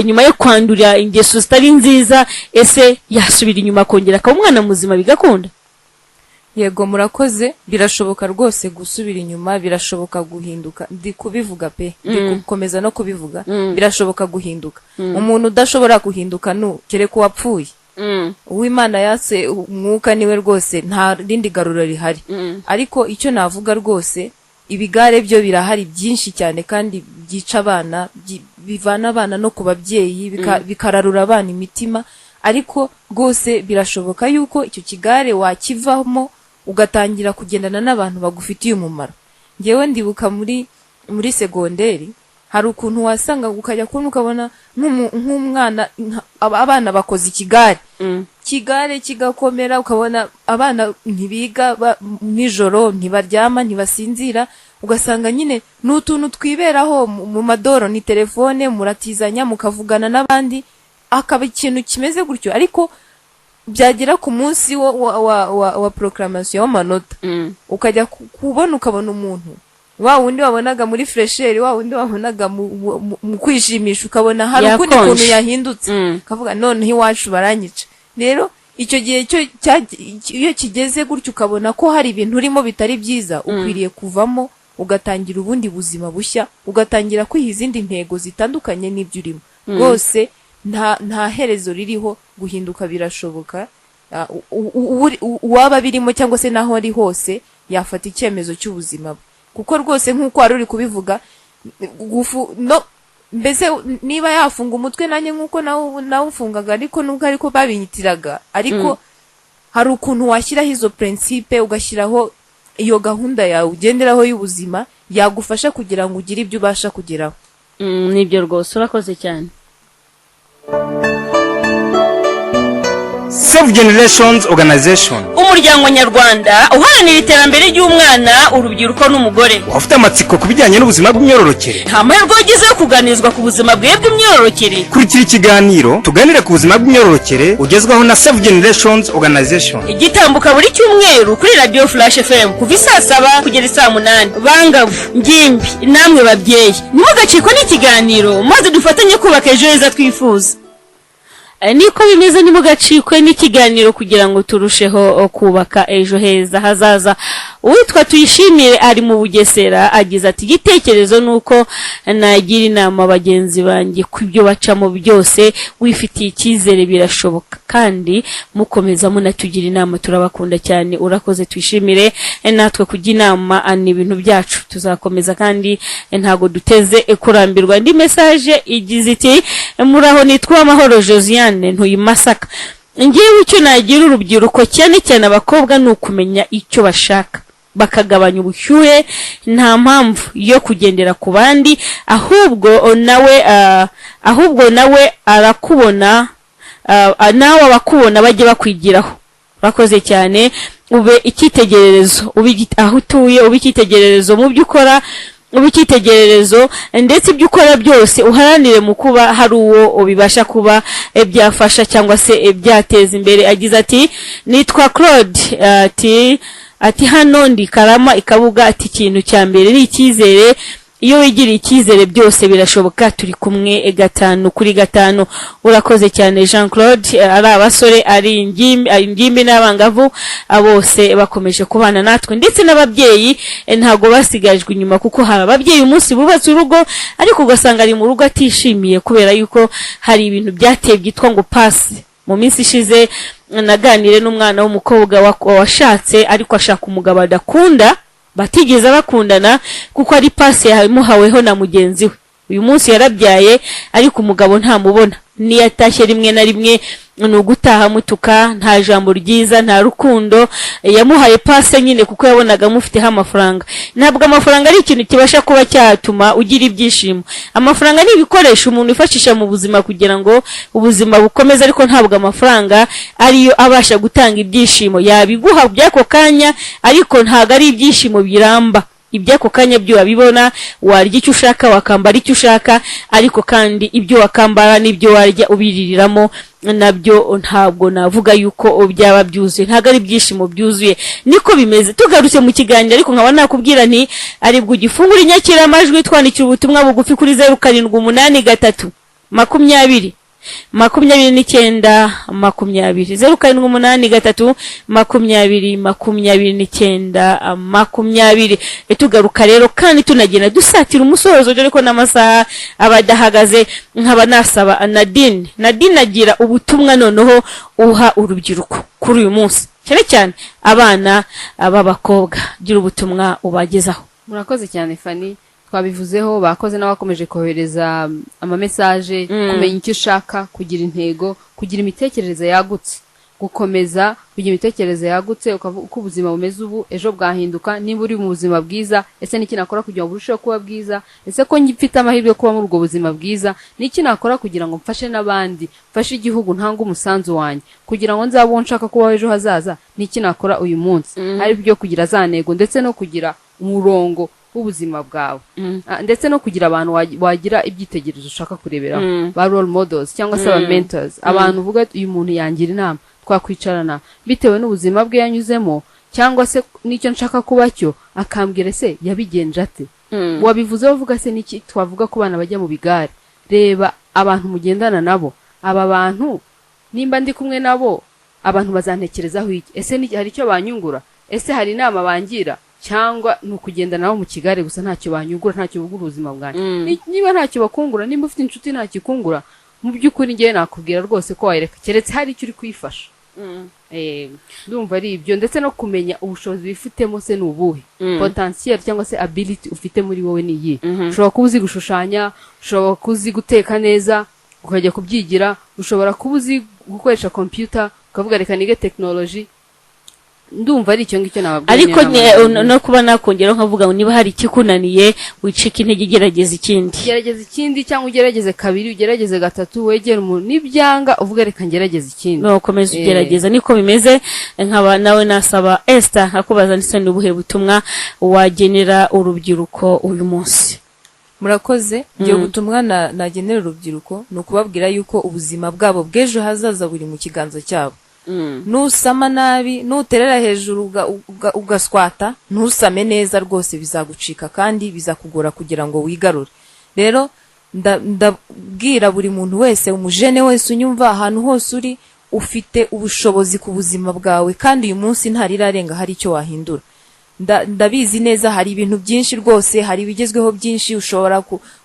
nyuma yo kwandura ingeso zitari nziza, ese yasubira inyuma kongera akaba umwana muzima bigakunda? Yego murakoze, birashoboka rwose gusubira inyuma, birashoboka guhinduka. Ndi kubivuga pe, ndi gukomeza no kubivuga. Birashoboka guhinduka. Umuntu udashobora guhinduka kereka uwapfuye. Uwimana yase umwuka niwe rwose, nta rindi garuro rihari. Ariko icyo navuga rwose, ibigare byo birahari byinshi cyane kandi byica abana, bivana abana no ku babyeyi, bikararura abana imitima. Ariko rwose birashoboka yuko icyo kigare wakivamo ugatangira kugendana n'abantu bagufitiye umumaro. Ngewe ndibuka muri segonderi hari ukuntu wasanga ukajya kubona ukabona nk'umwana, abana bakoze ikigare, kigare kigakomera, ukabona abana ntibiga nijoro, ntibaryama, ntibasinzira, ugasanga nyine n'utuntu twiberaho mu madoro, ni telefone, muratizanya mukavugana n'abandi, akaba ikintu kimeze gutyo. Ariko byagera ku munsi wa proclamation w'amanota, ukajya kubona ukabona umuntu wa wundi wabonaga muri fresheri, wa wundi wabonaga mu kwishimisha, ukabona hari ukundi kuntu yahindutse, kavuga none iwacu baranyica. Rero icyo gihe iyo kigeze gutyo ukabona ko hari ibintu urimo bitari byiza, ukwiriye kuvamo ugatangira ubundi buzima bushya, ugatangira kwiha izindi ntego zitandukanye n'ibyo urimo. Rwose nta herezo ririho, guhinduka birashoboka. Uwaba birimo cyangwa se naho ari hose yafata icyemezo cy'ubuzima bwe, kuko rwose nk'uko wari uri kubivuga, mbese niba yafunga umutwe nanjye nk'uko nawe ufungaga, ariko nubwo ariko babinyitiraga, ariko hari ukuntu washyiraho izo principe, ugashyiraho iyo gahunda yawe ugenderaho y'ubuzima, yagufasha kugira ngo ugire ibyo ubasha kugeraho. Nibyo rwose, urakoze cyane. Save Generations Organization, umuryango nyarwanda uharanira iterambere ry'umwana, urubyiruko n'umugore. Wafite amatsiko kubijyanye n'ubuzima bw'imyororokere? Nta mahirwe wagize yo kuganizwa ku buzima bwe bw'imyororokere? Kurikira ikiganiro tuganira ku buzima bw'imyororokere ugezwaho na Save Generations Organization. Igitambuka buri cyumweru kuri Radio Flash FM kuva saa 7 kugera saa 8. Bangavu, ngimbi, namwe babyeyi, nimugacikwe n'ikiganiro maze dufatanye kubaka ejo heza twifuza. Niko bimeze, nimugacikwe n'ikiganiro kugira ngo turusheho kubaka ejo heza hazaza. Uwitwa Tuyishimire ari mu Bugesera agize ati igitekerezo nuko nagira inama bagenzi banjye kwibyo bacamo byose, wifitiye icyizere birashoboka, kandi mukomeza munatugira inama, turabakunda cyane. Urakoze Tuyishimire, natwe kujya inama ni ibintu byacu, tuzakomeza kandi ntago duteze kurambirwa. Indi message igize iti muraho, nitwa Amahoro Josiane ntuyi Masaka. Ngiye icyo nagira urubyiruko cyane cyane abakobwa ni ukumenya icyo bashaka, bakagabanya ubushyuhe, nta mpamvu yo kugendera ku bandi, ahubwo nawe arakubona, nawe abakubona bajye bakwigiraho. Bakoze cyane, ube icyitegererezo, aho utuye ube icyitegererezo mu byo ukora, ubikitegererezo, ndetse ibyo ukora byose uharanire mu kuba hari uwo ubibasha kuba byafasha cyangwa se byateza imbere. Agize ati nitwa Claude, ati hano ndi Karama Ikabuga, ati ikintu cya mbere ni icyizere. Iyo wigiriye icyizere byose birashoboka. Turi kumwe 5 kuri 5. Urakoze cyane Jean Claude. Ari abasore, ari ingimbi n'abangavu, bose bakomeje kubana natwe, ndetse n'ababyeyi ntago basigajwe inyuma, kuko hari ababyeyi umunsi bubatse urugo ariko ugasanga ari mu rugo atishimiye kubera yuko hari ibintu byateye byitwa ngo pasi. Mu minsi ishize naganire n'umwana w'umukobwa washatse ariko ashaka umugabo adakunda, batigeze bakundana kuko ari pasi yamuhaweho na mugenzi we. Uyu munsi yarabyaye ariko umugabo ntamubona, ni yatashye rimwe na rimwe nugutaha mutuka, nta jambo ryiza, nta rukundo. Yamuhaye pase nyine kuko yabonaga mufite amafaranga. Ntabwo amafaranga ari ikintu kibasha kuba cyatuma ugira ibyishimo. Amafaranga ni ibikoresho umuntu yifashisha mu buzima kugira ngo ubuzima bukomeze, ariko ntabwo amafaranga ariyo abasha gutanga ibyishimo. Yabiguha byako kanya ariko ntago ari ibyishimo biramba. iby'ako kanya byo wabibona, warya icyo ushaka, wakambara icyo ushaka, ariko kandi ibyo wakambara n'ibyo warya ubiririramo nabyo ntabwo navuga yuko byaba byuzuye, ntabwo ari ibyishimo byuzuye. Niko bimeze. Tugarutse mu kiganiro ariko nkaba nakubwira nti aribwo ugifungura inyakiramajwi twandikira ubutumwa bugufi kuri 0783 20 29 0783 20 tugaruka rero kandi tunagenda dusatira umusozo dore ko n'amasaha abadahagaze. nkaba nasaba Nadine agira ubutumwa noneho uha urubyiruko kuri uyu munsi, cyane cyane abana b'abakobwa, gira ubutumwa ubagezaho. Murakoze cyane Fanny, twabivuzeho, bakoze n'abakomeje kohereza amamesaje, kumenya icyo ushaka, kugira intego, kugira imitekerereze yagutse, gukomeza kugira imitekerereze yagutse, uko ubuzima bumeze ubu ejo bwahinduka. Niba uri mu buzima bwiza, ese niki nakora kugira ngo burusheho kuba bwiza? Ese ko ngifite amahirwe kuba muri ubwo buzima bwiza, niki nakora kugira ngo mfashe n'abandi, mfashe igihugu, ntanga umusanzu wanjye kugira ngo nzabo nshaka kubaho ejo hazaza? Niki nakora uyu munsi? Ari byo kugira za ntego ndetse no kugira umurongo ubuzima bwawe, ndetse no kugira abantu wagira ibyitegerezo ushaka kureberaho, ba role models cyangwa se aba mentors, abantu uvuga uyu muntu yangira inama, twakwicarana bitewe n'ubuzima bwe yanyuzemo, cyangwa se n'icyo nshaka kuba cyo akambwira se yabigenje ate. Wabivuze uvuga se niki twavuga ku bana bajya mu bigare, reba abantu mugendana nabo, aba bantu nimba ndi kumwe nabo abantu bazantekerezaho iki? Ese hari icyo banyungura? Ese hari inama bangira? Cyangwa nukugenda nabo mu kigare gusa ntacyo banyugura, ntacyo bugura ubuzima bwanjye? Niba ntacyo bakungura, nimba ufite inshuti ntacyo ikungura, mu by'ukuri ngiye nakubwira rwose ko wayireka, keretse hari icyo uri kwifasha. Ndumva ari ibyo, ndetse no kumenya ubushobozi bifitemo se n'ubuhe, potentiel cyangwa se ability ufite muri wowe ni iyi. Ushobora kuba uzi gushushanya, ushobora kuba uzi guteka neza ukajya kubyigira, ushobora kuba uzi gukoresha computer ukavuga reka nige technology. Ndumva ari icyo ngicyo nababwiye. Ariko no kuba nakongera nkavuga ngo niba hari ikikunaniye wicika intege, gerageza ikindi cyangwa ugerageze kabiri, ugerageze gatatu, wegera umuntu, nibyanga uvuga reka ngerageza ikindi, no komeza ugerageza. Niko bimeze. Nkaba nawe nasaba Esther akubaza ndetse n'ubuhe butumwa wagenera urubyiruko uyu munsi. Murakoze. Ngiye gutumwa nagenera urubyiruko no kubabwira yuko ubuzima bwabo bw'ejo hazaza buri mu kiganza cyabo. Nusama nabi, nuterera hejuru ugaswata, ntusame neza, rwose bizagucika kandi bizakugora kugira ngo wigarure. Rero ndabwira buri muntu wese, umujene wese unyumva, ahantu hose uri, ufite ubushobozi ku buzima bwawe kandi uyu munsi ntarirarenga hari icyo wahindura. Ndabizi neza hari ibintu byinshi rwose, hari ibigezweho byinshi,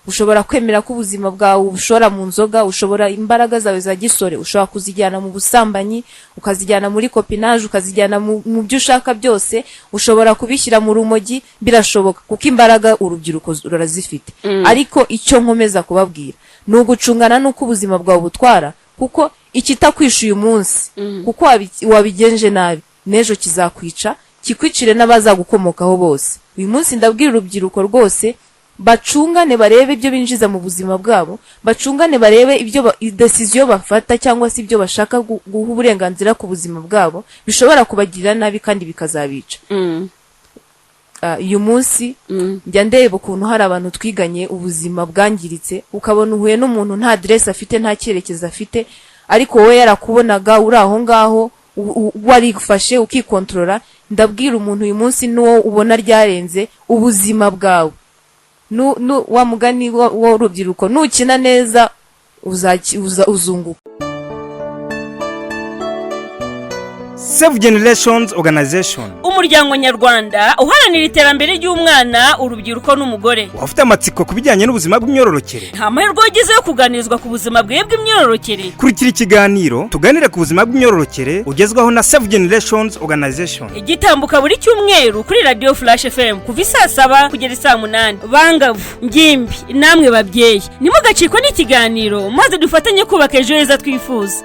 ushobora kwemera ko ubuzima bwawe ushora mu nzoga, ushobora imbaraga zawe za gisore ushobora kuzijyana mu busambanyi, ukazijyana muri copinage, ukazijyana mu byo ushaka byose, ushobora kubishyira mu rumogi, birashoboka kuko imbaraga urubyiruko rurazifite. Ariko icyo nkomeza kubabwira ni ugucungana n'uko ubuzima bwawe butwara, kuko ikitakwisha uyu munsi kuko wabigenje nabi, n'ejo kizakwica, kikwicire n'abazagukomokaho bose. Uyu munsi ndabwira urubyiruko rwose, bacungane barebe ibyo binjiza mu buzima bwabo, bacungane barebe ibyo decision bafata cyangwa se ibyo bashaka guha uburenganzira ku buzima bwabo, bishobora kubagirira nabi kandi bikazabica. Uyu munsi njya ndeba ukuntu hari abantu twiganye ubuzima bwangiritse, ukabona uhuye n'umuntu nta adresse afite, nta cyerekezo afite, ariko wowe yarakubonaga uri aho ngaho warifashe ukikontrola. Ndabwira umuntu uyu munsi n'uwo ubona ryarenze ubuzima bwawe, wa mugani w'urubyiruko, nukina neza uzunguka. Save Generations Organization, umuryango nyarwanda uharanira iterambere ry'umwana, urubyiruko n'umugore. Wafite amatsiko kubijyanye n'ubuzima bw'imyororokere? Nta mahirwe wagize yo kuganirizwa ku buzima bw'imyororokere? Kurikira ikiganiro tuganira ku buzima bw'imyororokere ugezwaho na Save Generations Organization. Igitambuka buri cyumweru kuri Radio Flash FM kuva 7:00 kugera 8:00. Bangavu, ngimbi, namwe babyeyi, nimugacikwa n'ikiganiro maze dufatanye kubaka ejo heza twifuza.